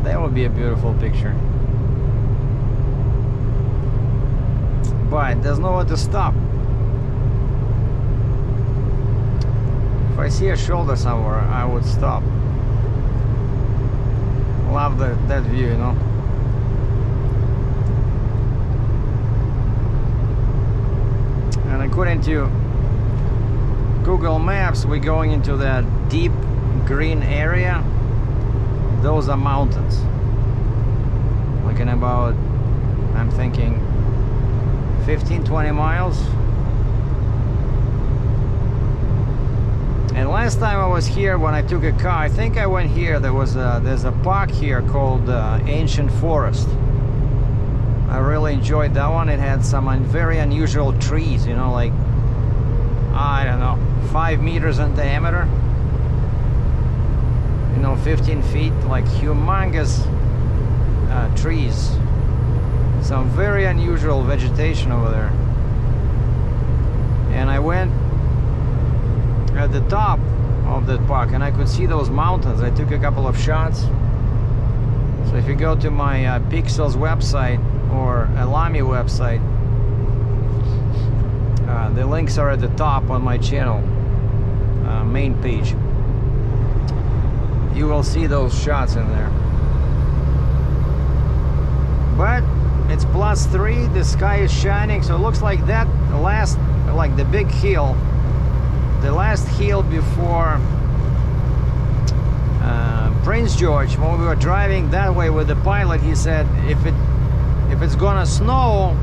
That would be a beautiful picture. But there's nowhere to stop. If I see a shoulder somewhere, I would stop. Love that view, you know. And according to Google Maps, we're going into that deep green area. Those are mountains. like in about, I'm thinking 15-20 miles. And last time I was here, when I took a car, I think I went here, there's a park here called Ancient Forest. I really enjoyed that one. It had some very unusual trees, you know, like, I don't know, 5 meters in diameter, you know, 15 feet, like humongous trees. Some very unusual vegetation over there. And I went at the top of that park and I could see those mountains. I took a couple of shots. So if you go to my Pixels website or Alami website, the links are at the top on my channel main page. You will see those shots in there. But it's +3, the sky is shining, so it looks like that last, like the big hill, the last hill before Prince George. When we were driving that way with the pilot, he said if it's gonna snow,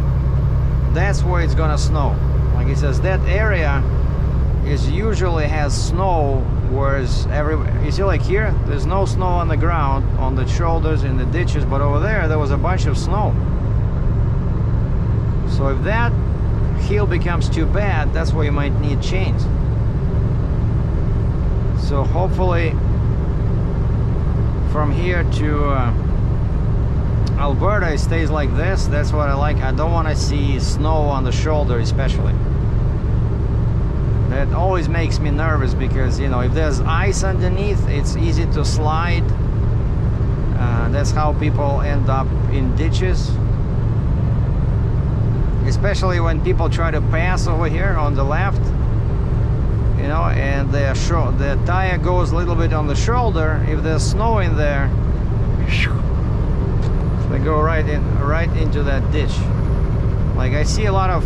that's where it's gonna snow. Like he says, that area usually has snow, whereas you see, like here, there's no snow on the ground, on the shoulders, in the ditches, but over there was a bunch of snow. So if that hill becomes too bad, that's where you might need chains. So hopefully from here to Alberta it stays like this. That's what I like. I don't want to see snow on the shoulder, especially. That always makes me nervous because, you know, if there's ice underneath, it's easy to slide. That's how people end up in ditches. Especially when people try to pass over here on the left, you know, and the tire goes a little bit on the shoulder. If there's snow in there, they go right into that ditch. Like I see a lot of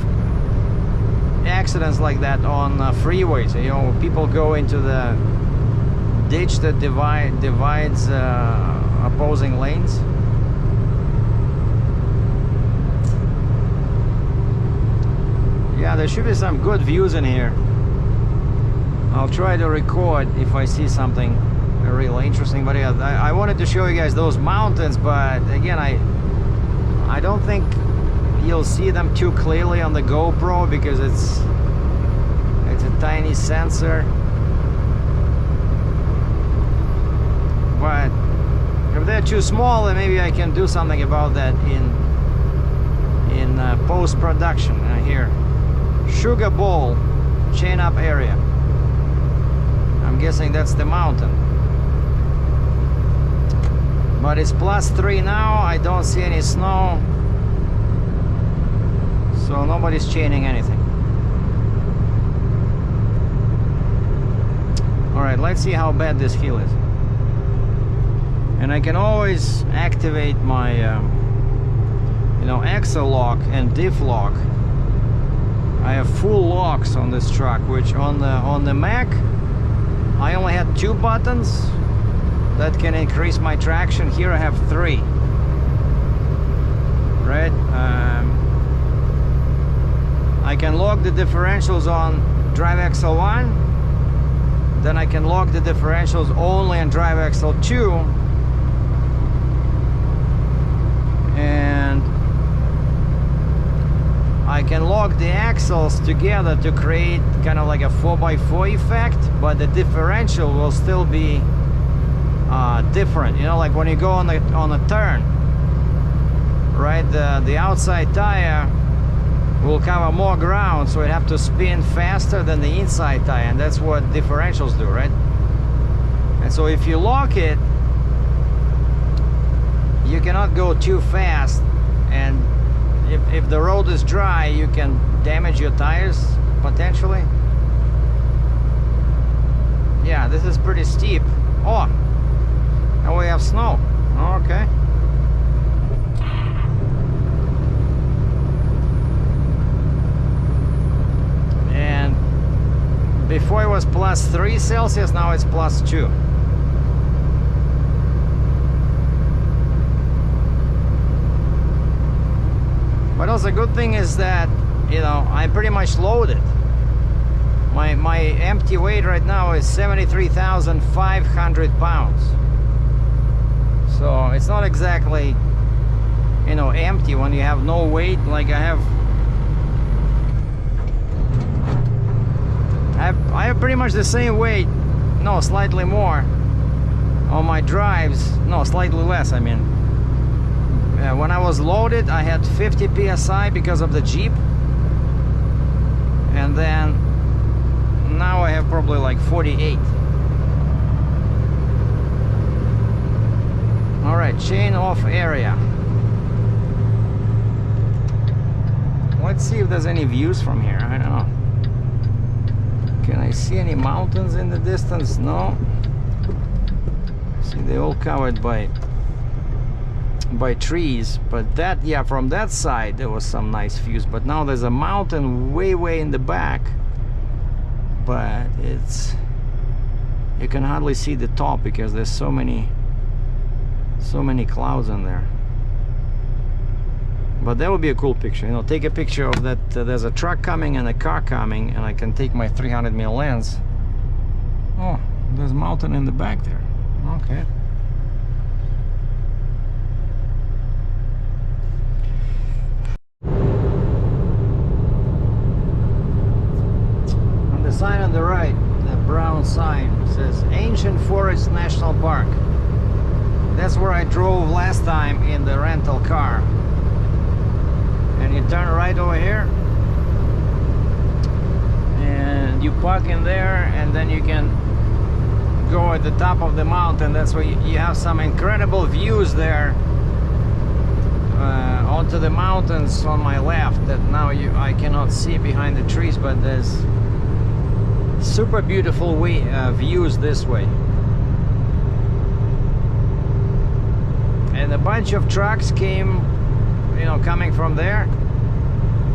accidents like that on freeways. You know, people go into the ditch that divides opposing lanes. Yeah, there should be some good views in here. I'll try to record if I see something really interesting. But yeah, I wanted to show you guys those mountains, but again, I don't think you'll see them too clearly on the GoPro because it's a tiny sensor. But if they're too small, then maybe I can do something about that in post-production. Here, Sugar Bowl chain up area. I'm guessing that's the mountain. But it's +3 now. I don't see any snow, so nobody's chaining anything. Alright, let's see how bad this hill is. And I can always activate my you know, axle lock and diff lock. I have full locks on this truck, which on the Mac I only had 2 buttons that can increase my traction. Here I have 3. Right? I can lock the differentials on drive axle 1, then I can lock the differentials only on drive axle 2, and I can lock the axles together to create kind of like a 4x4 effect, but the differential will still be different. You know, like when you go on a turn, right? The outside tire will cover more ground, so it have to spin faster than the inside tire, and that's what differentials do, right? And so if you lock it, you cannot go too fast, and if the road is dry, you can damage your tires potentially. Yeah, this is pretty steep. Oh, and we have snow. Okay. And before it was +3 Celsius, now it's +2. the good thing is that, you know, I'm pretty much loaded. My empty weight right now is 73,500 pounds. So it's not exactly, you know, empty when you have no weight. Like I have pretty much the same weight, no, slightly more on my drives, no, slightly less, I mean. When I was loaded, I had 50 psi because of the Jeep, and then now I have probably like 48. All right, chain off area. Let's see if there's any views from here. I don't know. Can I see any mountains in the distance? No. See, they're all covered by trees, but that, yeah, from that side there was some nice views, but now there's a mountain way in the back, but it's, you can hardly see the top because there's so many clouds in there. But that would be a cool picture, you know, take a picture of that. There's a truck coming and a car coming, and I can take my 300mm lens. Oh, there's a mountain in the back there. Okay. On the sign on the right, the brown sign says Ancient Forest National Park. That's where I drove last time in the rental car. And you turn right over here and you park in there, and then you can go at the top of the mountain. That's where you have some incredible views there onto the mountains on my left that now I cannot see behind the trees, but there's super beautiful views this way. And a bunch of trucks came, you know, coming from there.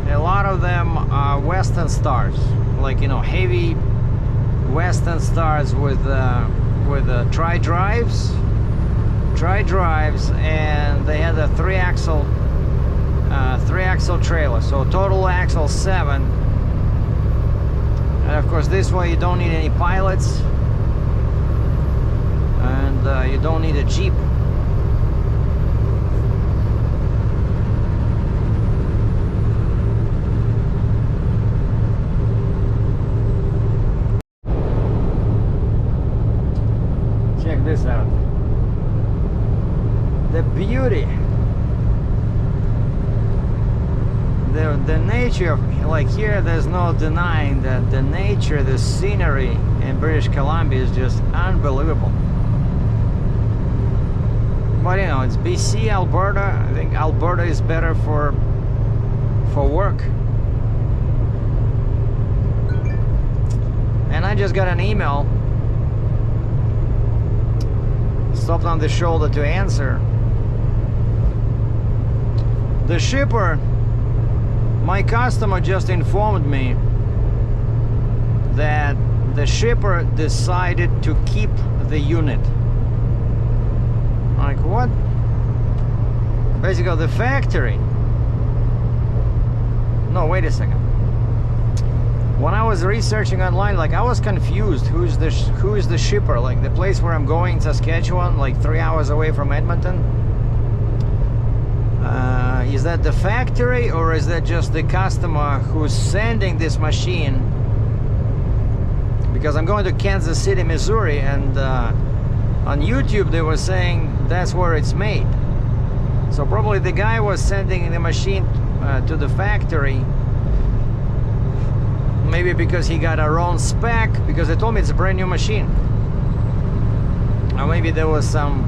A lot of them are Western Stars, like, you know, heavy Western Stars with tri-drives, and they had a three-axle trailer, so total axle 7. And of course, this way you don't need any pilots, and you don't need a Jeep. Check this out. The beauty, the nature of, like, here there's no denying that the nature, the scenery in British Columbia is just unbelievable. But you know, it's BC, Alberta. I think Alberta is better for work. And I just got an email, stopped on the shoulder to answer. The shipper, my customer, just informed me that the shipper decided to keep the unit. Like, what? Basically, the factory. No, wait a second. When I was researching online, like, I was confused. Who is the shipper? Like, the place where I'm going, Saskatchewan, like 3 hours away from Edmonton. Is that the factory, or is that just the customer who's sending this machine? Because I'm going to Kansas City, Missouri, and on YouTube they were saying that's where it's made. So probably the guy was sending the machine to the factory, maybe because he got a wrong spec, because they told me it's a brand new machine. Or maybe there was some,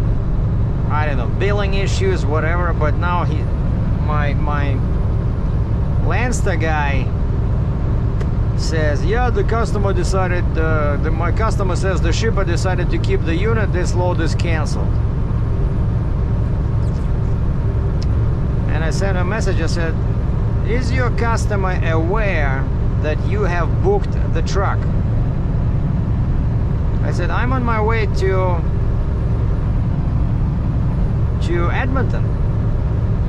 I don't know, billing issues, whatever. But now my Lancer guy says, yeah, the customer decided, my customer says the shipper decided to keep the unit, this load is canceled. And I sent a message, I said, is your customer aware that you have booked the truck? I said, I'm on my way to Edmonton.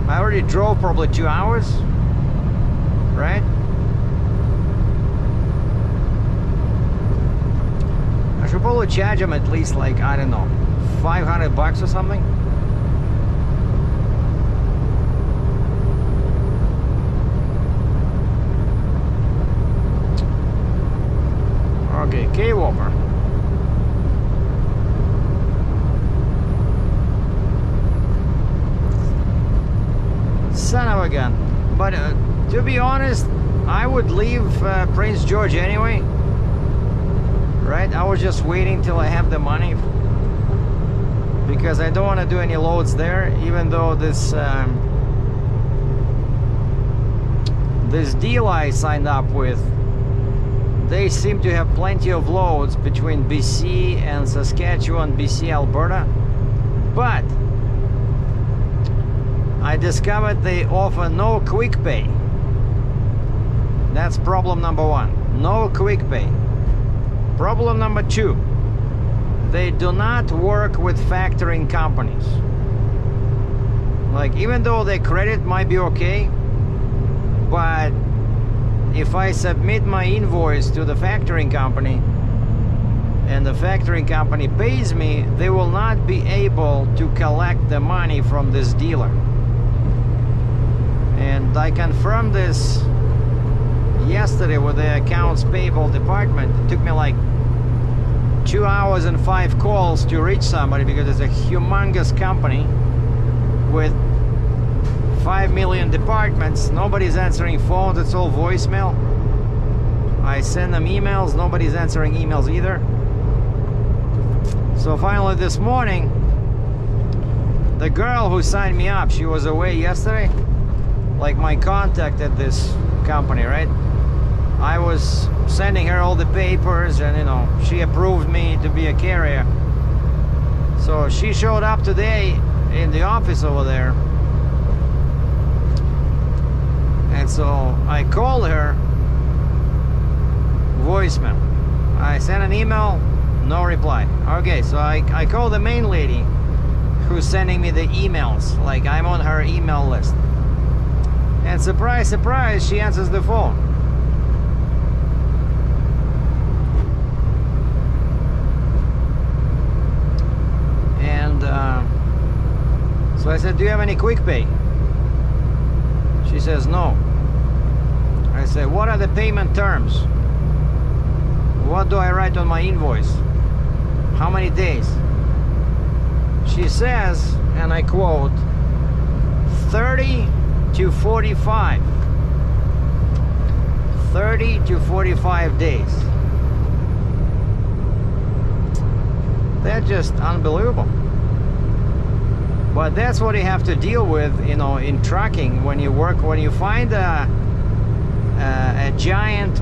I already drove probably 2 hours. right? I should probably charge them at least like, I don't know, $500 or something. Okay, K-Whopper. Son of a gun. But to be honest, I would leave Prince George anyway. Right? I was just waiting till I have the money. Because I don't want to do any loads there, even though this this deal I signed up with, they seem to have plenty of loads between BC and Saskatchewan, BC, Alberta. But I discovered they offer no quick pay. That's problem number one. No quick pay. Problem number two, they do not work with factoring companies. Like, even though their credit might be okay, but if I submit my invoice to the factoring company and the factoring company pays me, they will not be able to collect the money from this dealer. And I confirmed this yesterday with the accounts payable department. It took me like 2 hours and 5 calls to reach somebody because it's a humongous company with 5 million departments. Nobody's answering phones, it's all voicemail. I send them emails, nobody's answering emails either. So finally this morning, the girl who signed me up, she was away yesterday, like my contact at this company, right? I was sending her all the papers and, you know, she approved me to be a carrier. So she showed up today in the office over there. And so I called her, voicemail. I sent an email, no reply. Okay, so I called the main lady who's sending me the emails, like I'm on her email list. And surprise, surprise, she answers the phone. And so I said, do you have any quick pay? She says, no. I said, what are the payment terms? What do I write on my invoice? How many days? She says, and I quote, 30 to 45. 30 to 45 days. That's just unbelievable. But that's what you have to deal with, you know, in trucking. When you work, when you find a giant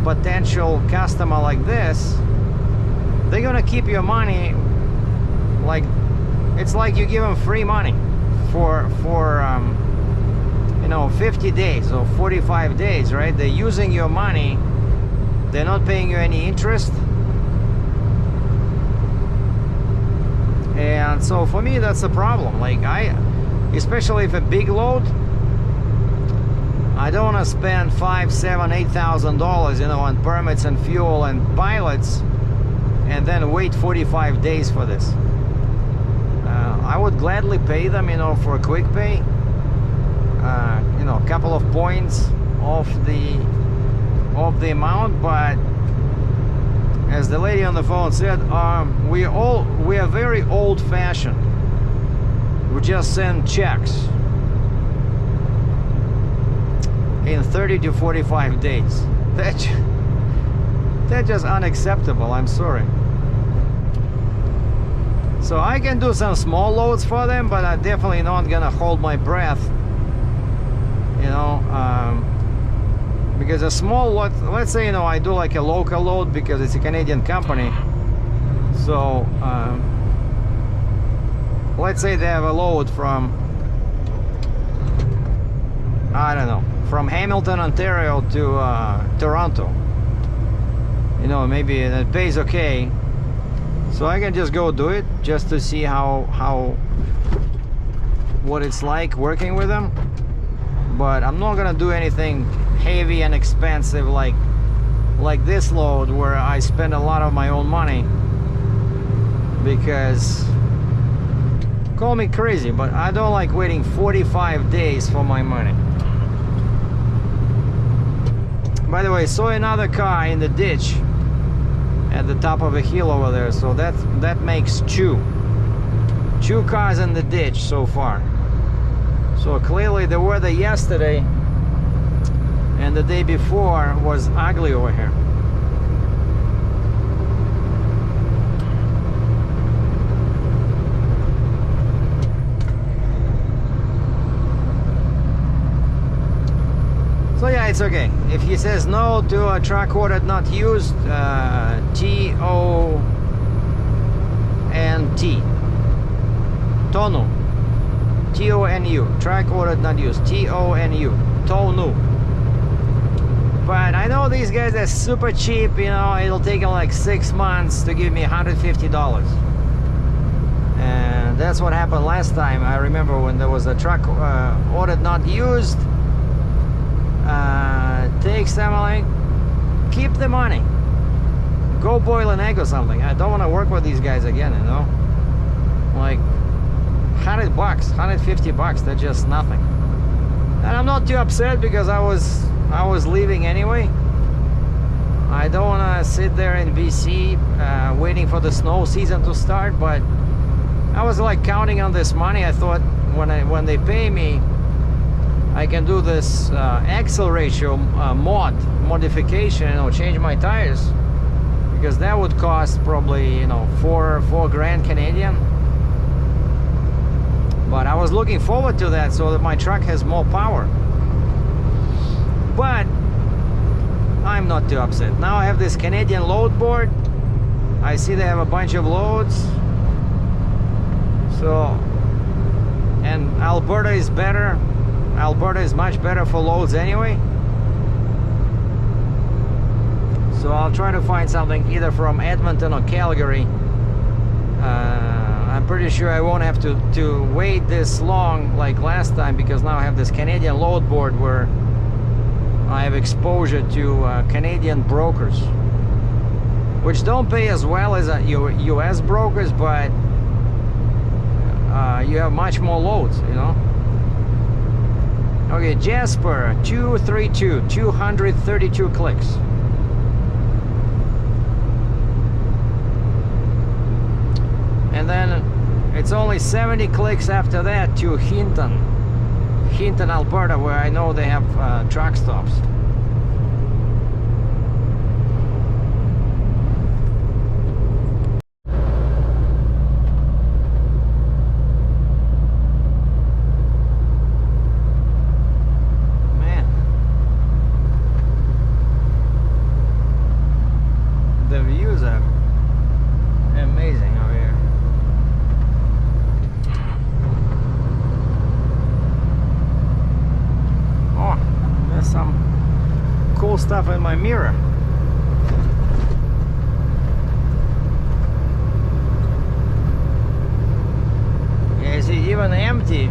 potential customer like this, they're gonna keep your money. Like, it's like you give them free money for you know, 50 days or 45 days, right? They're using your money. They're not paying you any interest. And so for me, that's a problem. Like, especially if a big load, I don't want to spend $5,000, $7,000, $8,000, you know, on permits and fuel and pilots, and then wait 45 days for this. I would gladly pay them, you know, for a quick pay. You know, a couple of points off the amount, but as the lady on the phone said, we are very old-fashioned. We just send checks in 30 to 45 days. That's just unacceptable. I'm sorry. So I can do some small loads for them, but I'm definitely not gonna hold my breath, you know, because a small load, let's say, you know, I do like a local load because it's a Canadian company. So let's say they have a load from, I don't know, from Hamilton, Ontario to Toronto. You know, maybe it pays okay. So I can just go do it just to see what it's like working with them. But I'm not gonna do anything heavy and expensive like this load, where I spend a lot of my own money. Because, call me crazy, but I don't like waiting 45 days for my money. By the way, saw another car in the ditch at the top of a hill over there, so that makes two cars in the ditch so far. So clearly the weather yesterday and the day before was ugly over here. So yeah, it's okay. If he says no to a truck ordered not used, T-O-N-T, Tonu, T-O-N-U, truck ordered not used, T-O-N-U, Tonu. But I know these guys are super cheap, you know, it'll take them like 6 months to give me $150. And that's what happened last time. I remember when there was a truck ordered not used. Takes them, like, keep the money, go boil an egg or something. I don't want to work with these guys again, you know. Like $100, $150, they're just nothing. And I'm not too upset because I was leaving anyway. I don't want to sit there in BC waiting for the snow season to start, but I was like counting on this money. I thought when they pay me, I can do this axle ratio modification, you know, change my tires, because that would cost probably, you know, four grand Canadian. But I was looking forward to that so that my truck has more power. But I'm not too upset. Now I have this Canadian load board. I see they have a bunch of loads. So, and Alberta is better. Alberta is much better for loads anyway. So I'll try to find something either from Edmonton or Calgary. I'm pretty sure I won't have to wait this long like last time, because now I have this Canadian load board where I have exposure to Canadian brokers, which don't pay as well as US brokers, but you have much more loads, you know. Okay, Jasper 232, 232 clicks. And then it's only 70 clicks after that to Hinton, Alberta, where I know they have truck stops. Stuff in my mirror. Yeah, see, even empty,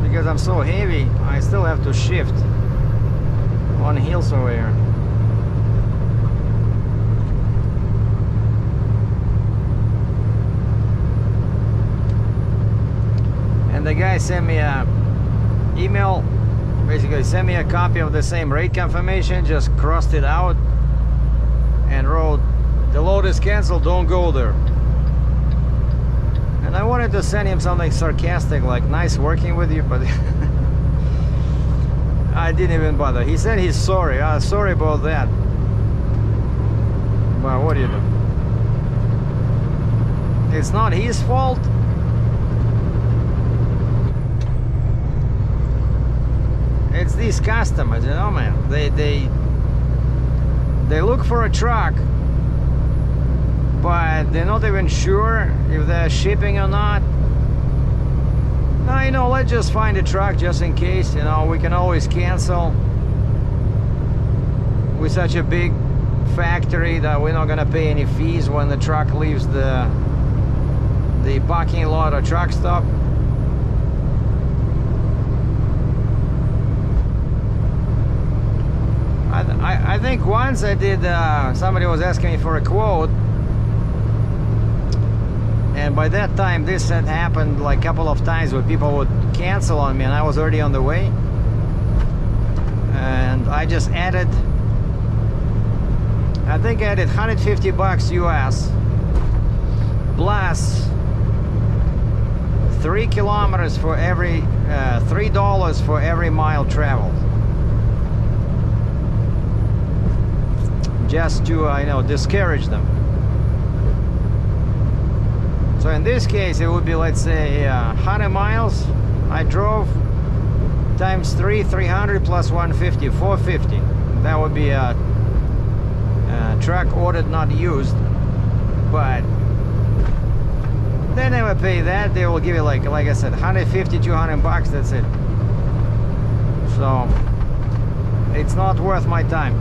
because I'm so heavy, I still have to shift on hills over here. And the guy sent me a email. Basically sent me a copy of the same rate confirmation, just crossed it out and wrote, "The load is canceled, don't go there." And I wanted to send him something sarcastic like, "Nice working with you," but I didn't even bother. He said he's sorry. Sorry about that. But what do you do? It's not his fault. It's these customers, you know, man. They look for a truck, but they're not even sure if they're shipping or not. Now, you know, let's just find a truck just in case. You know, we can always cancel. We're such a big factory that we're not gonna pay any fees when the truck leaves the parking lot or truck stop. I think once I did, somebody was asking me for a quote, and by that time this had happened like a couple of times where people would cancel on me and I was already on the way, and I just added, I think I added $150 US plus 3 kilometers for every $3 for every mile traveled, just to you know, discourage them. So in this case it would be, let's say 100 miles I drove times 300 plus 150, 450. That would be a truck ordered not used, but they never pay that. They will give you like I said, 150, 200 bucks, that's it. So it's not worth my time.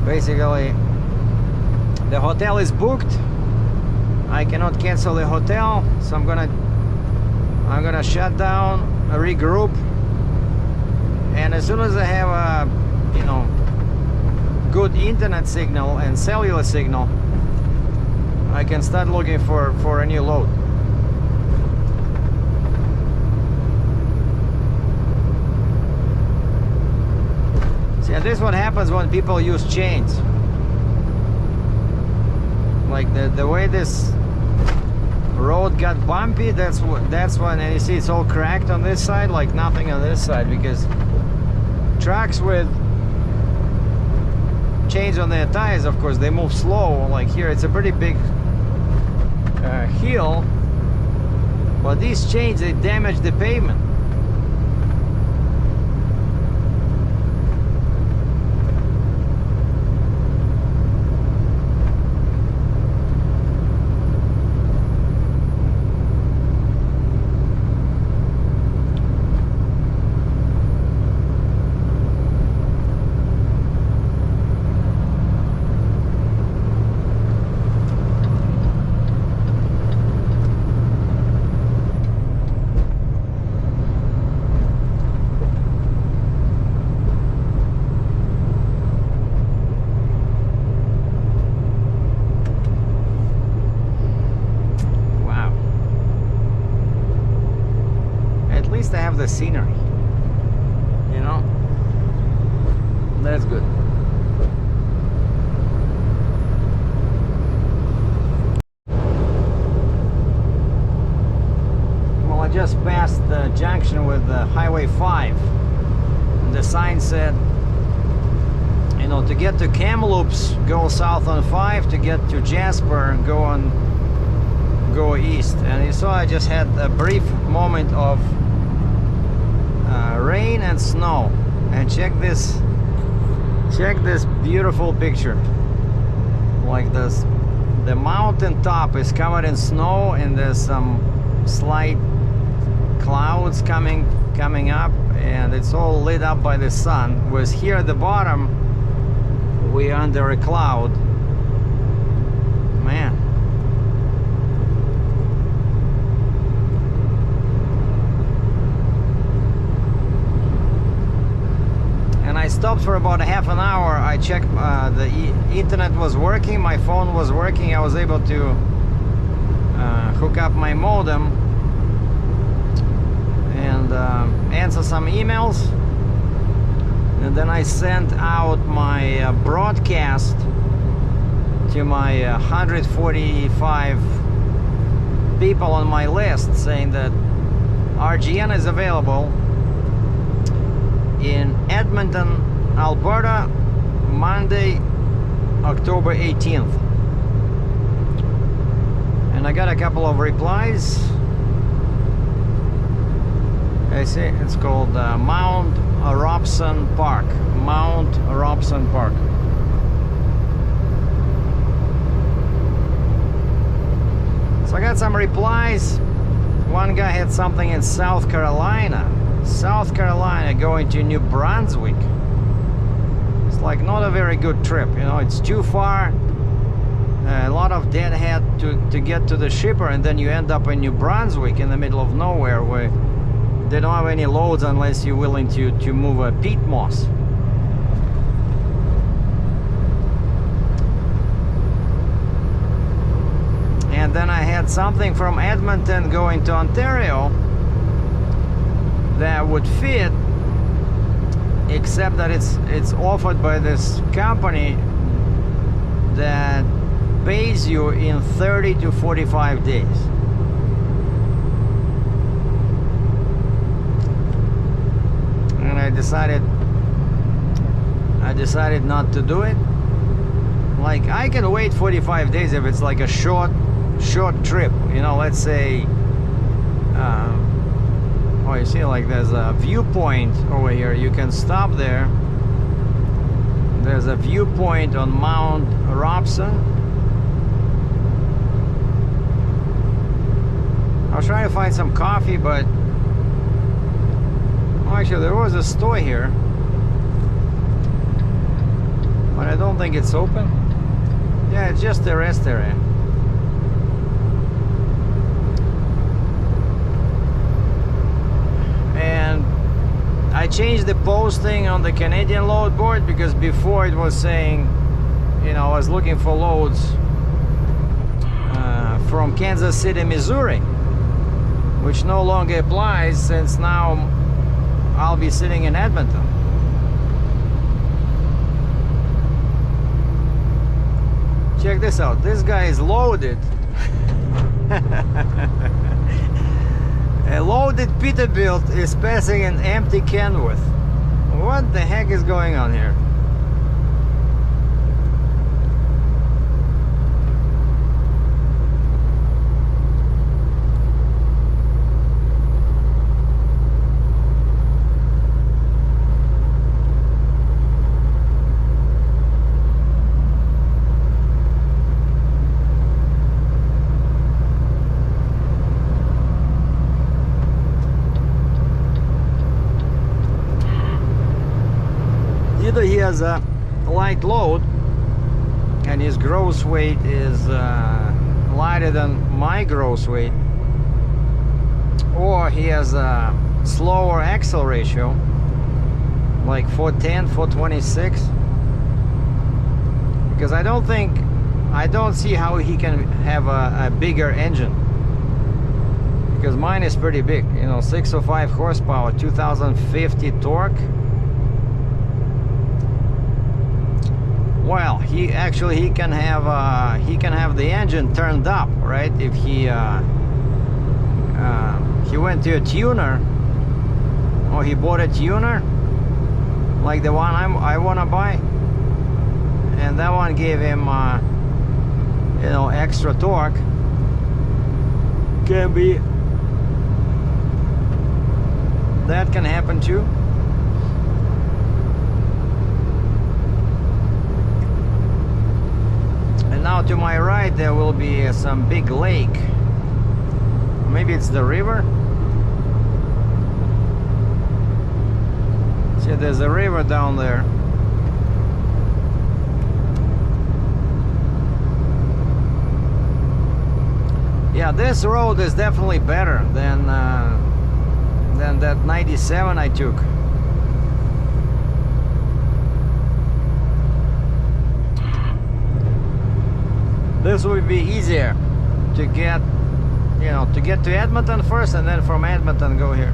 Basically the hotel is booked. I cannot cancel the hotel, so I'm gonna shut down, regroup, and as soon as I have a, you know, good internet signal and cellular signal, I can start looking for a new load. See, and this is what happens when people use chains. Like the way this road got bumpy, that's when, and you see it's all cracked on this side, like nothing on this side, because trucks with chains on their tires, of course, they move slow. Like here, it's a pretty big hill, but these chains, they damage the pavement. To have the scenery, you know, that's good. Well, I just passed the junction with Highway 5, and the sign said, you know, to get to Kamloops, go south on 5, to get to Jasper, go east. And you saw I just had a brief moment of rain and snow, and check this beautiful picture. Like this, the mountain top is covered in snow, and there's some slight clouds coming up, and it's all lit up by the sun. Whereas here at the bottom, we're under a cloud. Man. I stopped for about a half an hour. I checked, the internet was working, my phone was working. I was able to hook up my modem and answer some emails, and then I sent out my broadcast to my 145 people on my list, saying that RGN is available in Edmonton, Alberta, Monday, October 18th. And I got a couple of replies. I see it's called Mount Robson Park. Mount Robson Park. So I got some replies. One guy had something in South Carolina. South Carolina going to New Brunswick. It's like not a very good trip, you know, it's too far, a lot of deadhead to get to the shipper, and then you end up in New Brunswick in the middle of nowhere, where they don't have any loads unless you're willing to move a peat moss. And then I had something from Edmonton going to Ontario that would fit, except that it's offered by this company that pays you in 30 to 45 days. And I decided not to do it. Like, I can wait 45 days if it's like a short trip, you know. Let's say oh, you see, like, there's a viewpoint over here. You can stop there. There's a viewpoint on Mount Robson. I was trying to find some coffee, but actually there was a store here, but I don't think it's open. Yeah, it's just the rest area. And I changed the posting on the Canadian load board, because before it was saying, you know, I was looking for loads from Kansas City, Missouri, which no longer applies, since now I'll be sitting in Edmonton. Check this out. This guy is loaded. A loaded Peterbilt is passing an empty Kenworth. What the heck is going on here? He has a light load and his gross weight is lighter than my gross weight, or he has a slower axle ratio, like 410, 426, because I don't see how he can have a bigger engine, because mine is pretty big, you know, 605 horsepower, 2050 torque. Well, he can have the engine turned up, right? If he went to a tuner, or he bought a tuner like the one I want to buy, and that one gave him you know, extra torque. That can happen too. Now to my right there will be some big lake. Maybe it's the river. See, there's a river down there. Yeah, this road is definitely better than that 97 I took. This would be easier to get, you know, to get to Edmonton first, and then from Edmonton go here.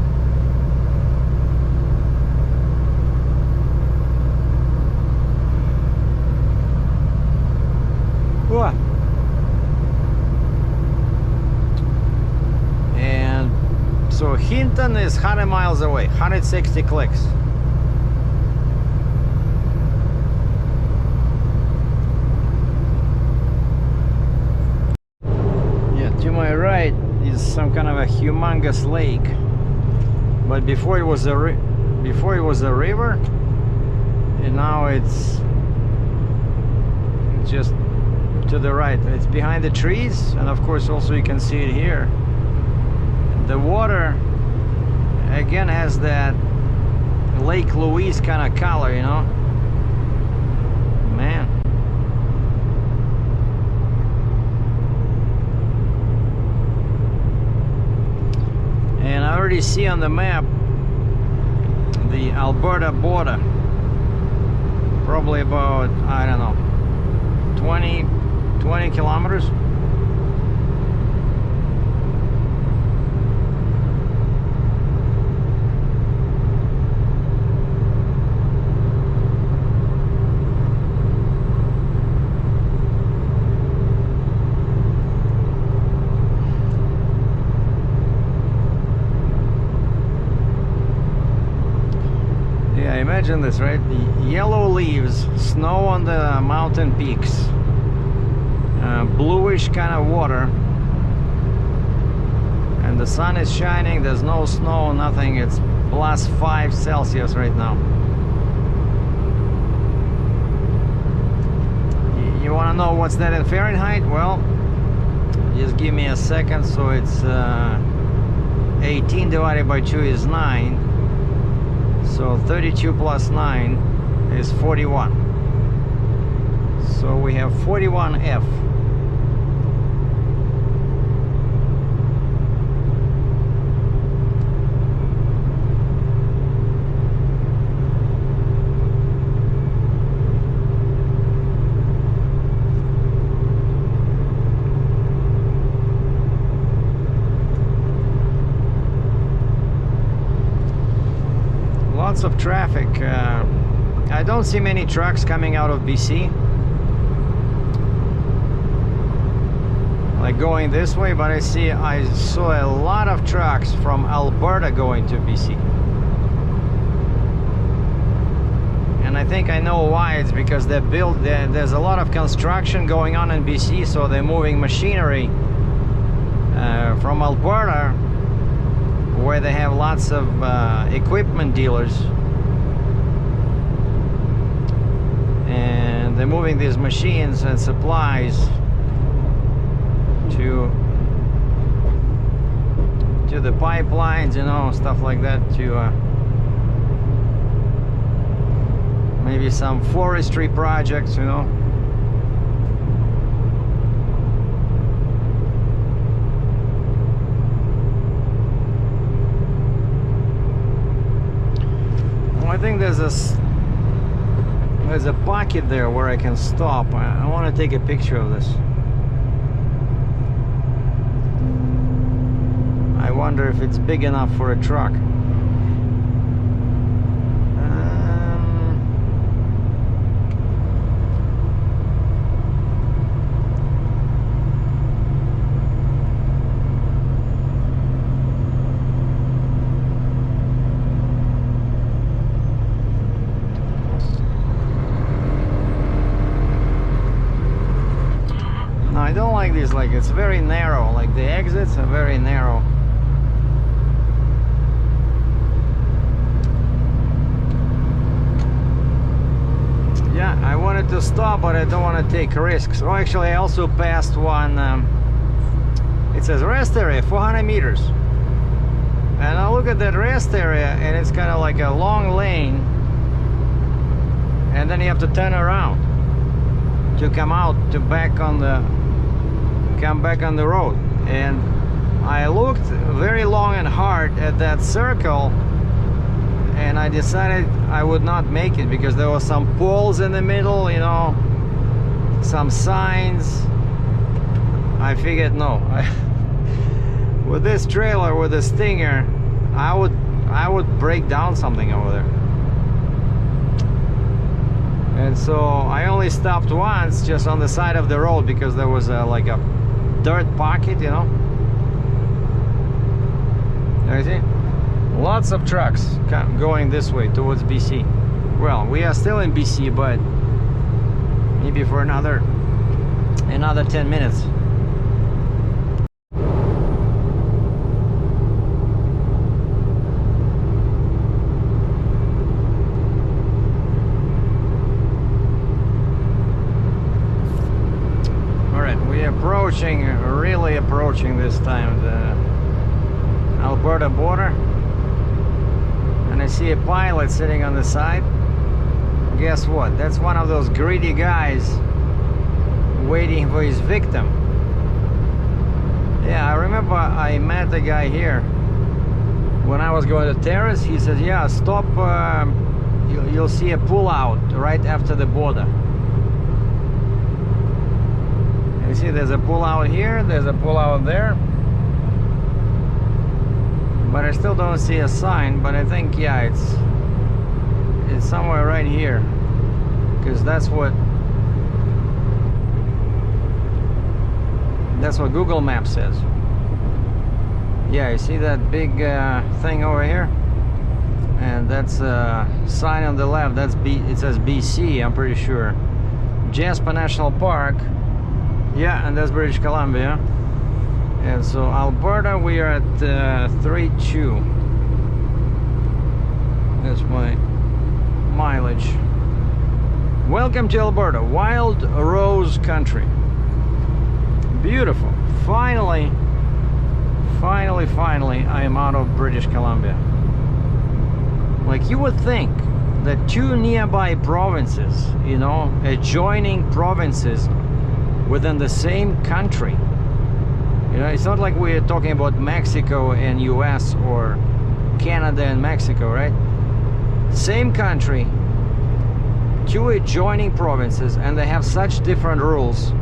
Whoa. And so Hinton is 100 miles away, 160 clicks. My right is some kind of a humongous lake, but before it was a river, and now it's just to the right. It's behind the trees, and of course also you can see it here. The water again has that Lake Louise kind of color, you know. Man. already see on the map the Alberta border. Probably about, I don't know, 20 kilometers. Imagine this, right? The yellow leaves, snow on the mountain peaks, bluish kind of water, and the sun is shining. There's no snow, nothing. It's +5 Celsius right now. You want to know what's that in Fahrenheit? Well, just give me a second. So it's 18 divided by 2 is 9. So 32 plus 9 is 41. So we have 41 F. Lots of traffic. I don't see many trucks coming out of BC, like going this way, but I saw a lot of trucks from Alberta going to BC. And I think I know why. It's because there's a lot of construction going on in BC, so they're moving machinery from Alberta, where they have lots of equipment dealers, and they're moving these machines and supplies to the pipelines, you know, stuff like that, to maybe some forestry projects, you know. I think there's a pocket there where I can stop. I want to take a picture of this. I wonder if it's big enough for a truck. I don't like this, like it's very narrow, like the exits are very narrow. Yeah, I wanted to stop, but I don't want to take risks. Oh, actually I also passed one, it says rest area 400 meters, and I look at that rest area and it's kind of like a long lane, and then you have to turn around to come out to come back on the road. And I looked very long and hard at that circle, and I decided I would not make it because there were some poles in the middle, you know, some signs. I figured no, with this trailer, with the Stinger, I would break down something over there. And so I only stopped once, just on the side of the road, because there was like a dirt pocket, you know. You see? Lots of trucks going this way towards BC. Well, we are still in BC, but maybe for another 10 minutes. Really approaching this time the Alberta border, and I see a pilot sitting on the side. Guess what? That's one of those greedy guys waiting for his victim. Yeah, I remember I met a guy here when I was going to terrace, he said, yeah, stop, you'll see a pull-out right after the border. You see there's a pull-out here, there's a pull-out there. But I still don't see a sign, but I think, yeah, it's somewhere right here. Because that's what Google Maps says. Yeah, you see that big thing over here? And that's a sign on the left. That's it says BC, I'm pretty sure. Jasper National Park. Yeah, and that's British Columbia. And so Alberta, we are at 3.2. That's my mileage. Welcome to Alberta, wild rose country. Beautiful. Finally, I am out of British Columbia. Like, you would think that two nearby provinces, you know, adjoining provinces within the same country. You know, it's not like we're talking about Mexico and US or Canada and Mexico, right? Same country, two adjoining provinces, and they have such different rules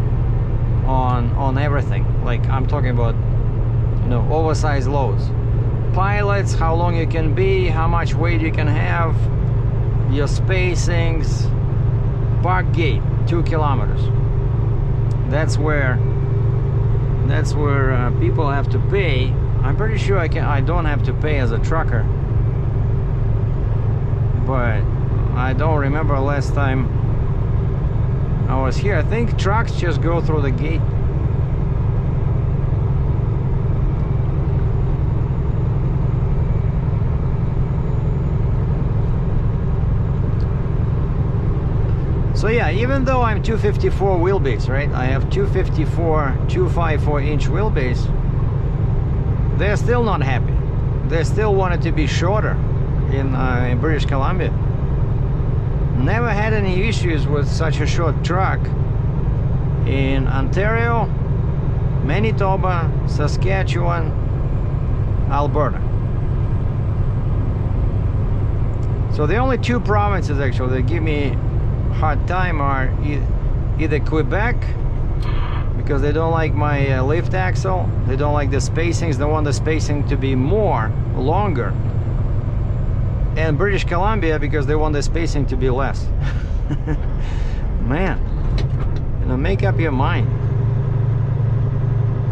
on everything. Like, I'm talking about, you know, oversized loads, pilots, how long you can be, how much weight you can have, your spacings, park gate, 2 kilometers. That's where people have to pay. I'm pretty sure I don't have to pay as a trucker, but I don't remember last time I was here. I think trucks just go through the gate. So yeah, even though I'm 254 wheelbase, right? I have 254 inch wheelbase. They're still not happy. They still want it to be shorter in British Columbia. Never had any issues with such a short truck in Ontario, Manitoba, Saskatchewan, Alberta. So the only two provinces actually that give me hard time are either Quebec, because they don't like my lift axle, they don't like the spacings, they want the spacing to be longer, and British Columbia, because they want the spacing to be less. Man, you know, make up your mind.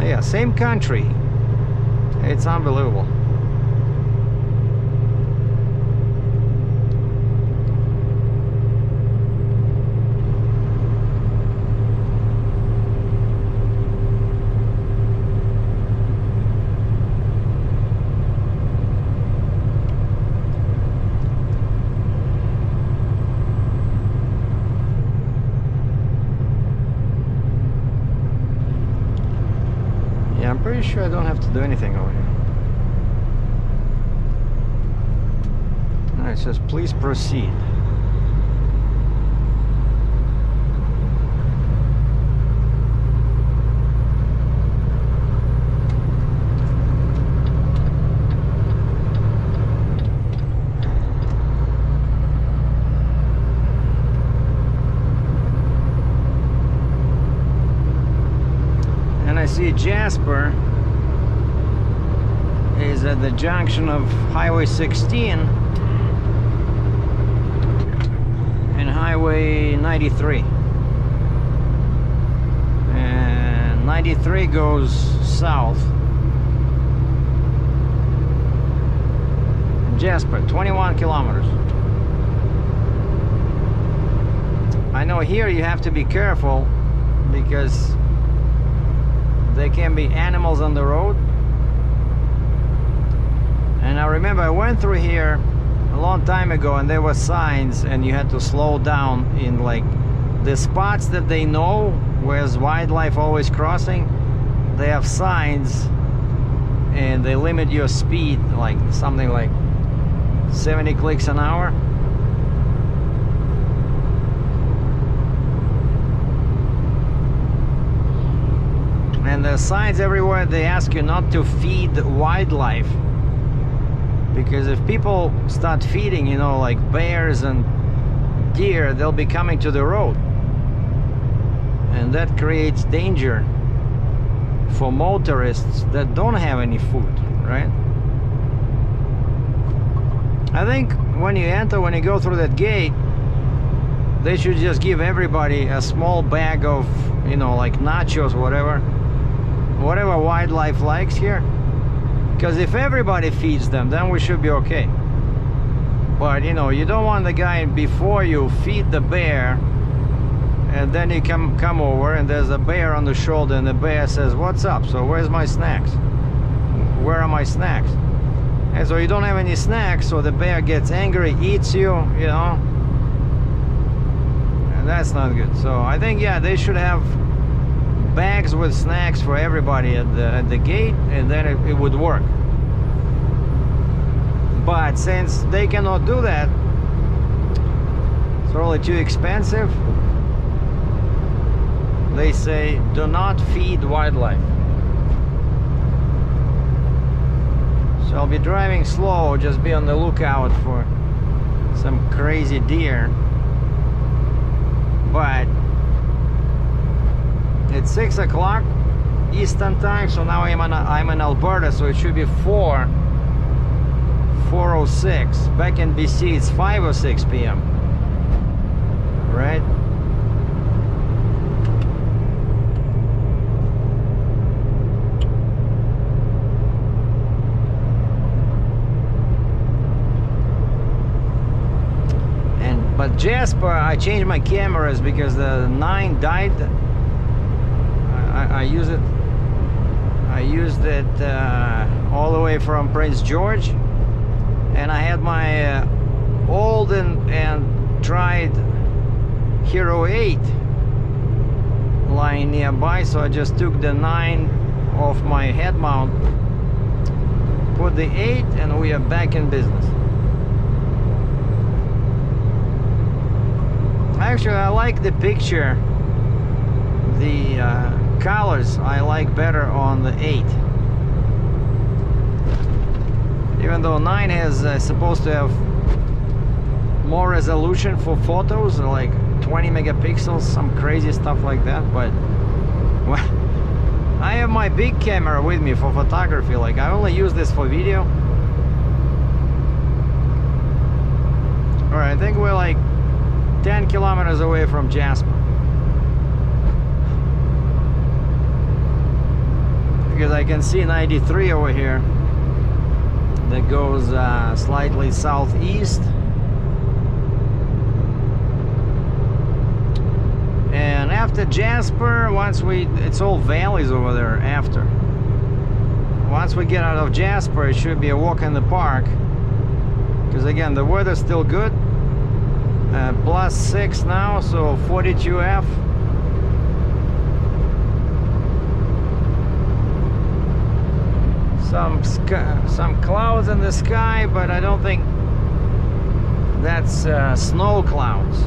Yeah, same country, it's unbelievable. I'm pretty sure I don't have to do anything over here. No, it says please proceed. See, Jasper is at the junction of Highway 16 and Highway 93. And 93 goes south. Jasper, 21 kilometers. I know here you have to be careful because there can be animals on the road. And I remember I went through here a long time ago and there were signs and you had to slow down in like the spots that they know where's wildlife always crossing. They have signs and they limit your speed like something like 70 clicks an hour. And there's signs everywhere. They ask you not to feed wildlife. Because if people start feeding, you know, like bears and deer, they'll be coming to the road, and that creates danger for motorists that don't have any food, right? I think when you go through that gate, they should just give everybody a small bag of, you know, like nachos, whatever wildlife likes here. Because if everybody feeds them, then we should be okay. But, you know, you don't want the guy before you feed the bear, and then you come over and there's a bear on the shoulder, and the bear says, "What's up? So where's my snacks? Where are my snacks?" And so you don't have any snacks, so the bear gets angry, eats you, you know. And that's not good. So I think, yeah, they should have bags with snacks for everybody at the gate, and then it would work. But since they cannot do that, it's really too expensive, they say do not feed wildlife. So I'll be driving slow, just be on the lookout for some crazy deer. But it's 6 o'clock Eastern time, so now I'm in Alberta, so it should be 4:06. Back in BC it's 5:06 p.m. right? But Jasper, I changed my cameras because the 9 died. I used it all the way from Prince George, and I had my old and tried Hero 8 lying nearby, so I just took the 9 off my head mount, put the 8, and we are back in business. Actually, I like the picture. The colors I like better on the 8. Even though 9 is supposed to have more resolution for photos, like 20 megapixels, some crazy stuff like that. But well, I have my big camera with me for photography. Like, I only use this for video. Alright, I think we're like 10 kilometers away from Jasper, because I can see 93 over here that goes slightly southeast, and after Jasper, it's all valleys over there. Once we get out of Jasper, it should be a walk in the park, because again the weather's still good. +6 now, so 42F. Some clouds in the sky, but I don't think that's snow clouds.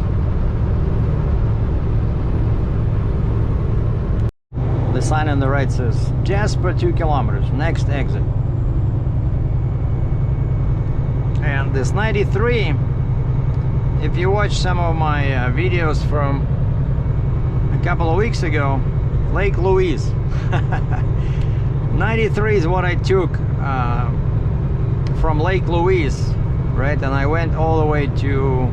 The sign on the right says Jasper 2 kilometers, next exit. And this 93, if you watch some of my videos from a couple of weeks ago, Lake Louise. 93 is what I took from Lake Louise, right? And I went all the way to,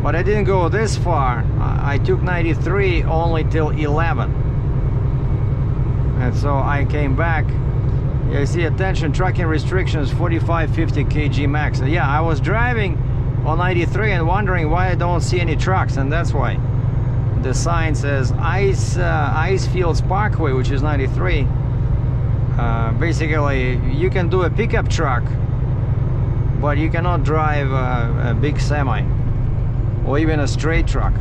but I didn't go this far. I took 93 only till 11. And so I came back. You see, attention, trucking restrictions 45-50 kg max. Yeah, I was driving on 93 and wondering why I don't see any trucks, and that's why. The sign says Ice Fields Parkway, which is 93. Basically, you can do a pickup truck, but you cannot drive a big semi or even a straight truck.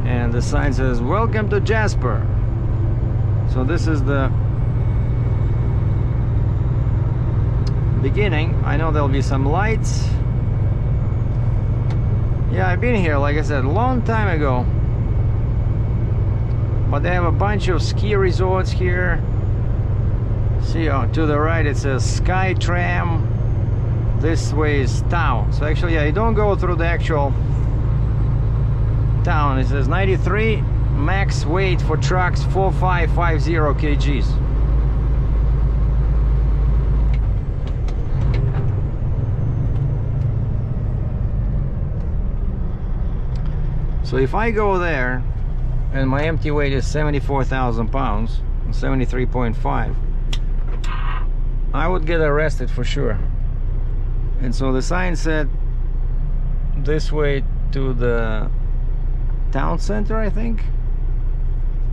And the sign says, "Welcome to Jasper." So this is the beginning. I know there'll be some lights. Yeah, I've been here, like I said, a long time ago. But they have a bunch of ski resorts here. See, to the right it says Sky Tram. This way is town. So actually, yeah, you don't go through the actual town. It says 93 max weight for trucks 4550 kgs. So if I go there and my empty weight is 74,000 pounds, 73.5, I would get arrested for sure. And so the sign said this way to the town center, I think.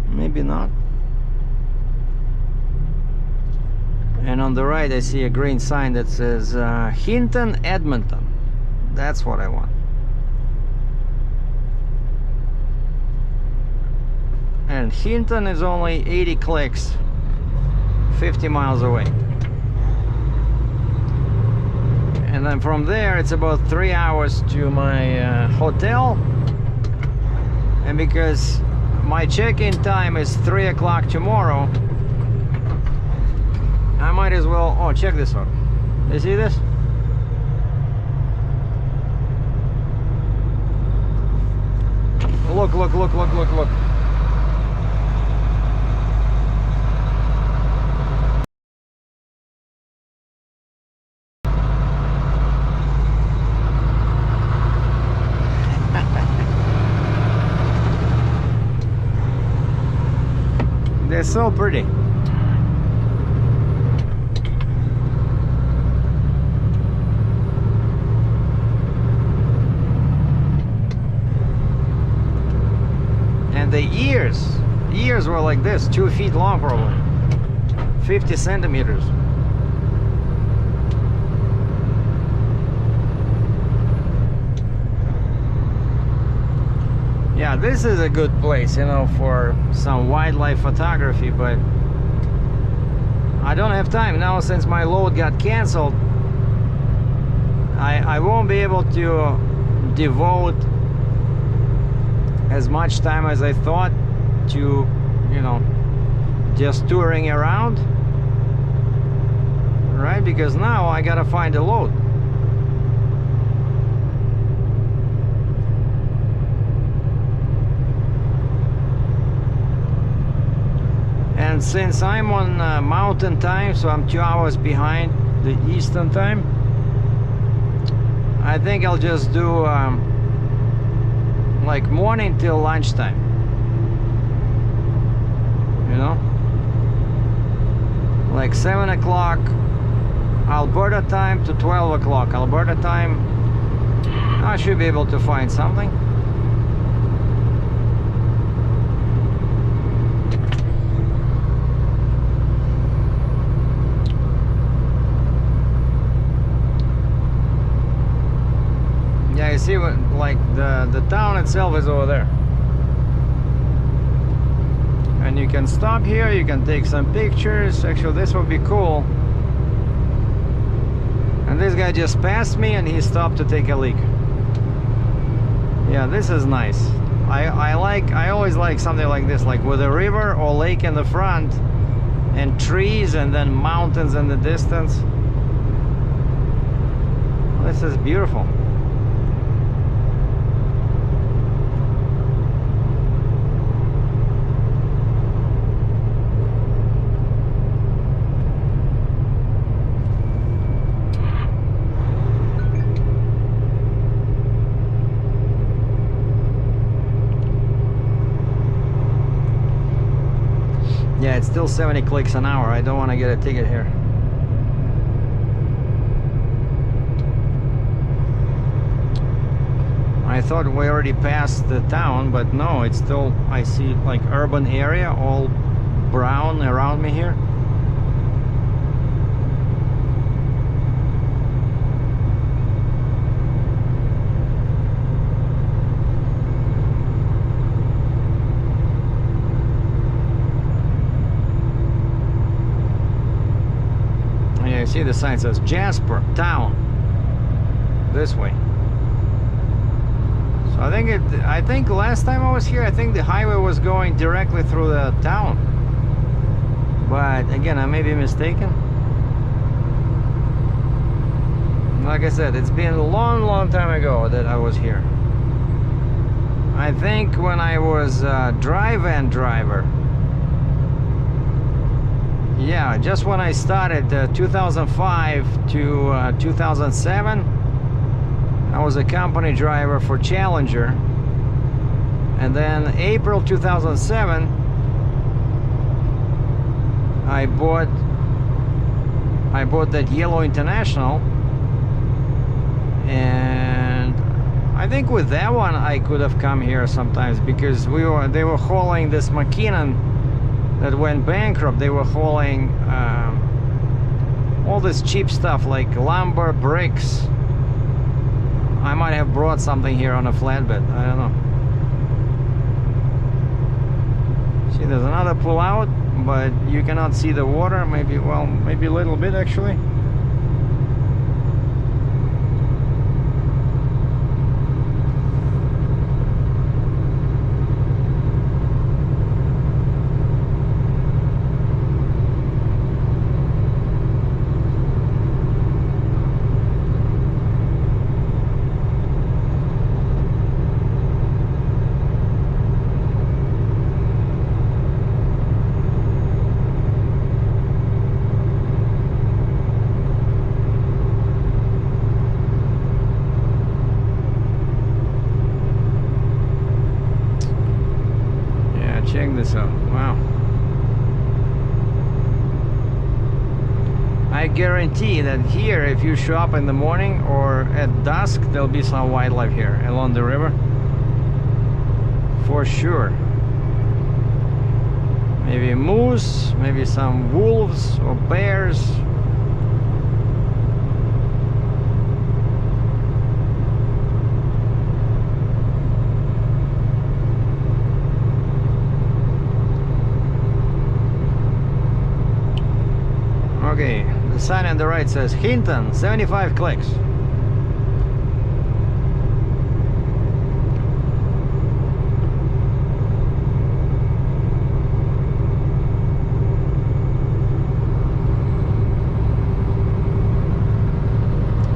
Maybe not. And on the right I see a green sign that says Hinton, Edmonton. That's what I want. And Hinton is only 80 clicks, 50 miles away. And then from there it's about 3 hours to my hotel. And because my check-in time is 3 o'clock tomorrow, I might as well... Oh, check this out. You see this? Look, look, look, look, look, look. They're so pretty. And the ears were like this, 2 feet long probably, 50 centimeters. Yeah, this is a good place, you know, for some wildlife photography, but I don't have time now since my load got canceled. I won't be able to devote as much time as I thought to, you know, just touring around, right? Because now I gotta find a load. And since I'm on mountain time, so I'm 2 hours behind the Eastern time, I think I'll just do like morning till lunchtime, you know, like 7 o'clock Alberta time to 12 o'clock Alberta time. I should be able to find something. Yeah, you see what, like the town itself is over there. And you can stop here, you can take some pictures. Actually, this would be cool. And this guy just passed me and he stopped to take a leak. Yeah, this is nice. I always like something like this, like with a river or lake in the front and trees and then mountains in the distance. This is beautiful. Yeah, it's still 70 clicks an hour. I don't want to get a ticket here. I thought we already passed the town, but no, it's still, I see like urban area, all brown around me here. See, the sign says Jasper Town this way. So I think last time I was here, I think the highway was going directly through the town. But again, I may be mistaken. Like I said, it's been a long time ago that I was here. I think when I was a drive-in driver. Yeah, just when I started 2005 to 2007, I was a company driver for Challenger. And then April 2007, I bought that yellow International, and I think with that one I could have come here sometimes, because they were hauling this McKinnon that went bankrupt. They were hauling all this cheap stuff like lumber, bricks. I might have brought something here on a flatbed, I don't know. See, there's another pull out, but you cannot see the water. Maybe, well, maybe a little bit actually. Check this out. Wow. I guarantee that here, if you show up in the morning or at dusk, there'll be some wildlife here along the river. For sure. Maybe a moose, maybe some wolves or bears. Okay, the sign on the right says Hinton, 75 clicks.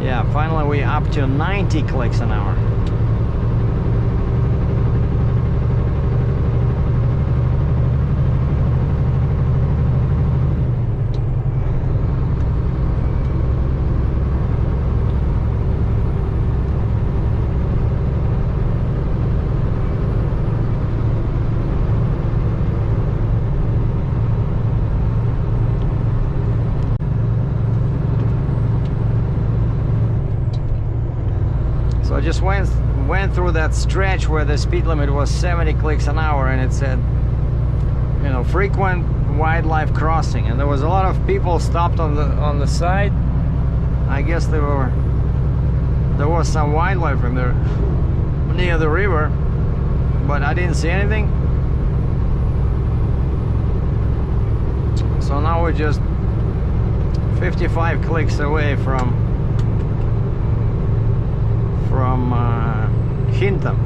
Yeah, finally we're up to 90 clicks an hour. So I just went through that stretch where the speed limit was 70 clicks an hour, and it said, you know, frequent wildlife crossing, and there was a lot of people stopped on the side. I guess there was some wildlife in there near the river, but I didn't see anything. So now we're just 55 clicks away from Hinton.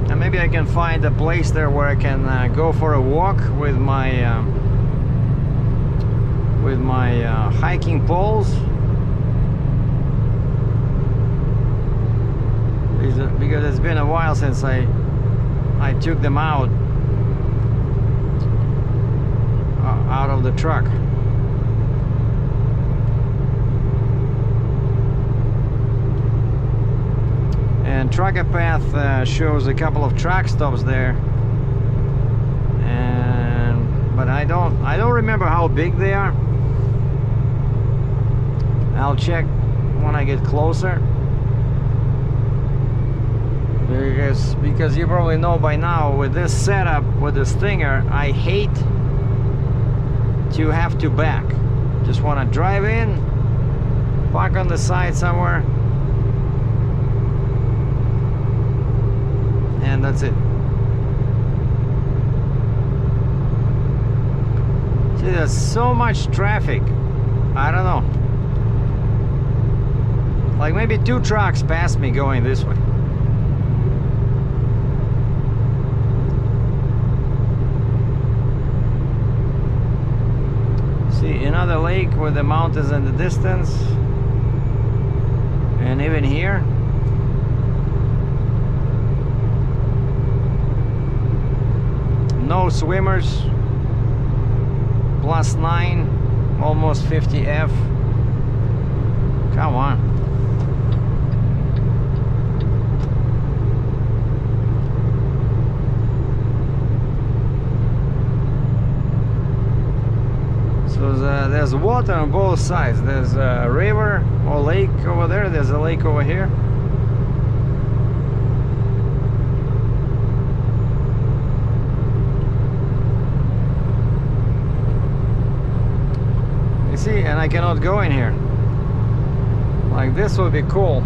And maybe I can find a place there where I can go for a walk with my hiking poles. Because it's been a while since I took them out of the truck. And Trucker Path shows a couple of truck stops there, but I don't remember how big they are. I'll check when I get closer, because you probably know by now, with this setup, with the Stinger, I hate to have to back. Just want to drive in, park on the side somewhere, and that's it. See, there's so much traffic. I don't know. Like maybe 2 trucks passed me going this way. See another lake with the mountains in the distance. And even here. No swimmers. +9, almost 50 F. Come on. So there's water on both sides. There's a river or lake over there. There's a lake over here. You see, and I cannot go in here. Like this would be cool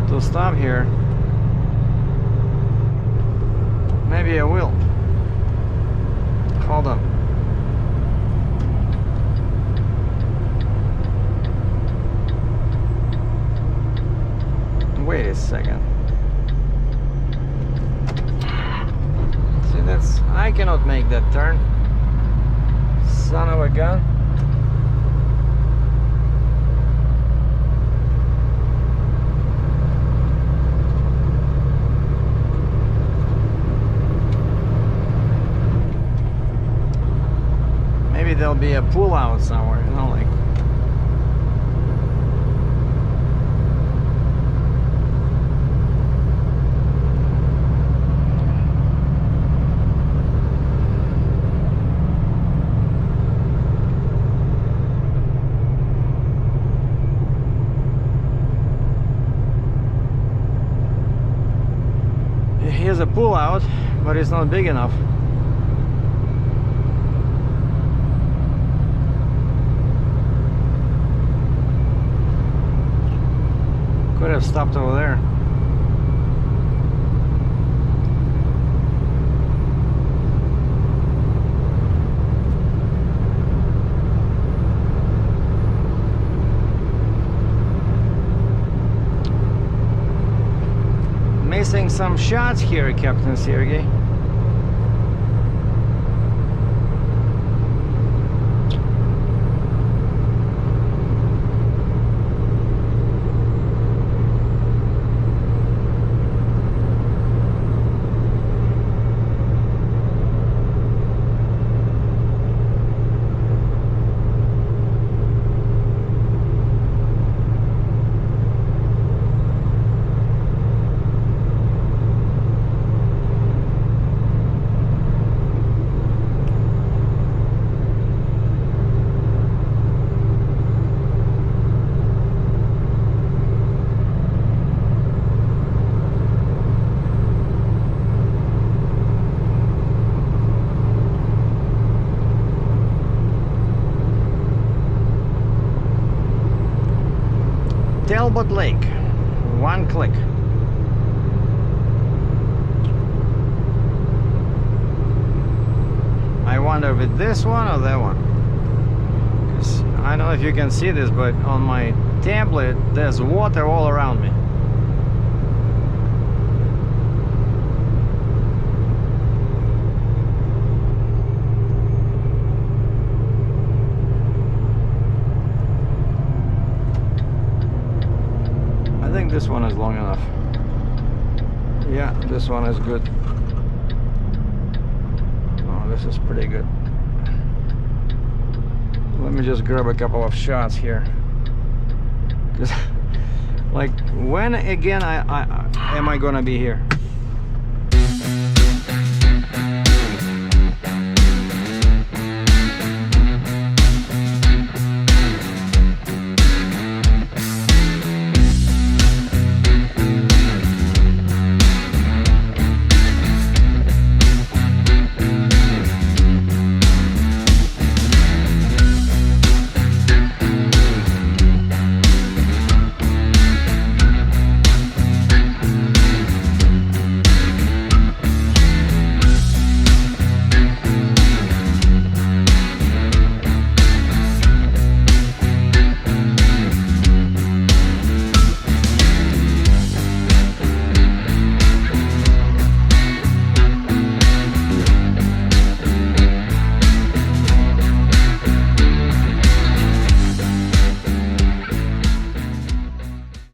to stop here. Maybe I will. Hold on. Wait a second. See, that's... I cannot make that turn. Son of a gun. Maybe there'll be a pull out somewhere, you know, like... Here's a pull out, but it's not big enough. Could have stopped over there. Missing some shots here, Captain Sergei. Talbot Lake, 1 click. I wonder if it's this one or that one. 'Cause I don't know if you can see this, but on my tablet there's water all around me. I think this one is long enough. Yeah, this one is good. Oh, this is pretty good. Let me just grab a couple of shots here. 'Cause, like, when again am I gonna be here?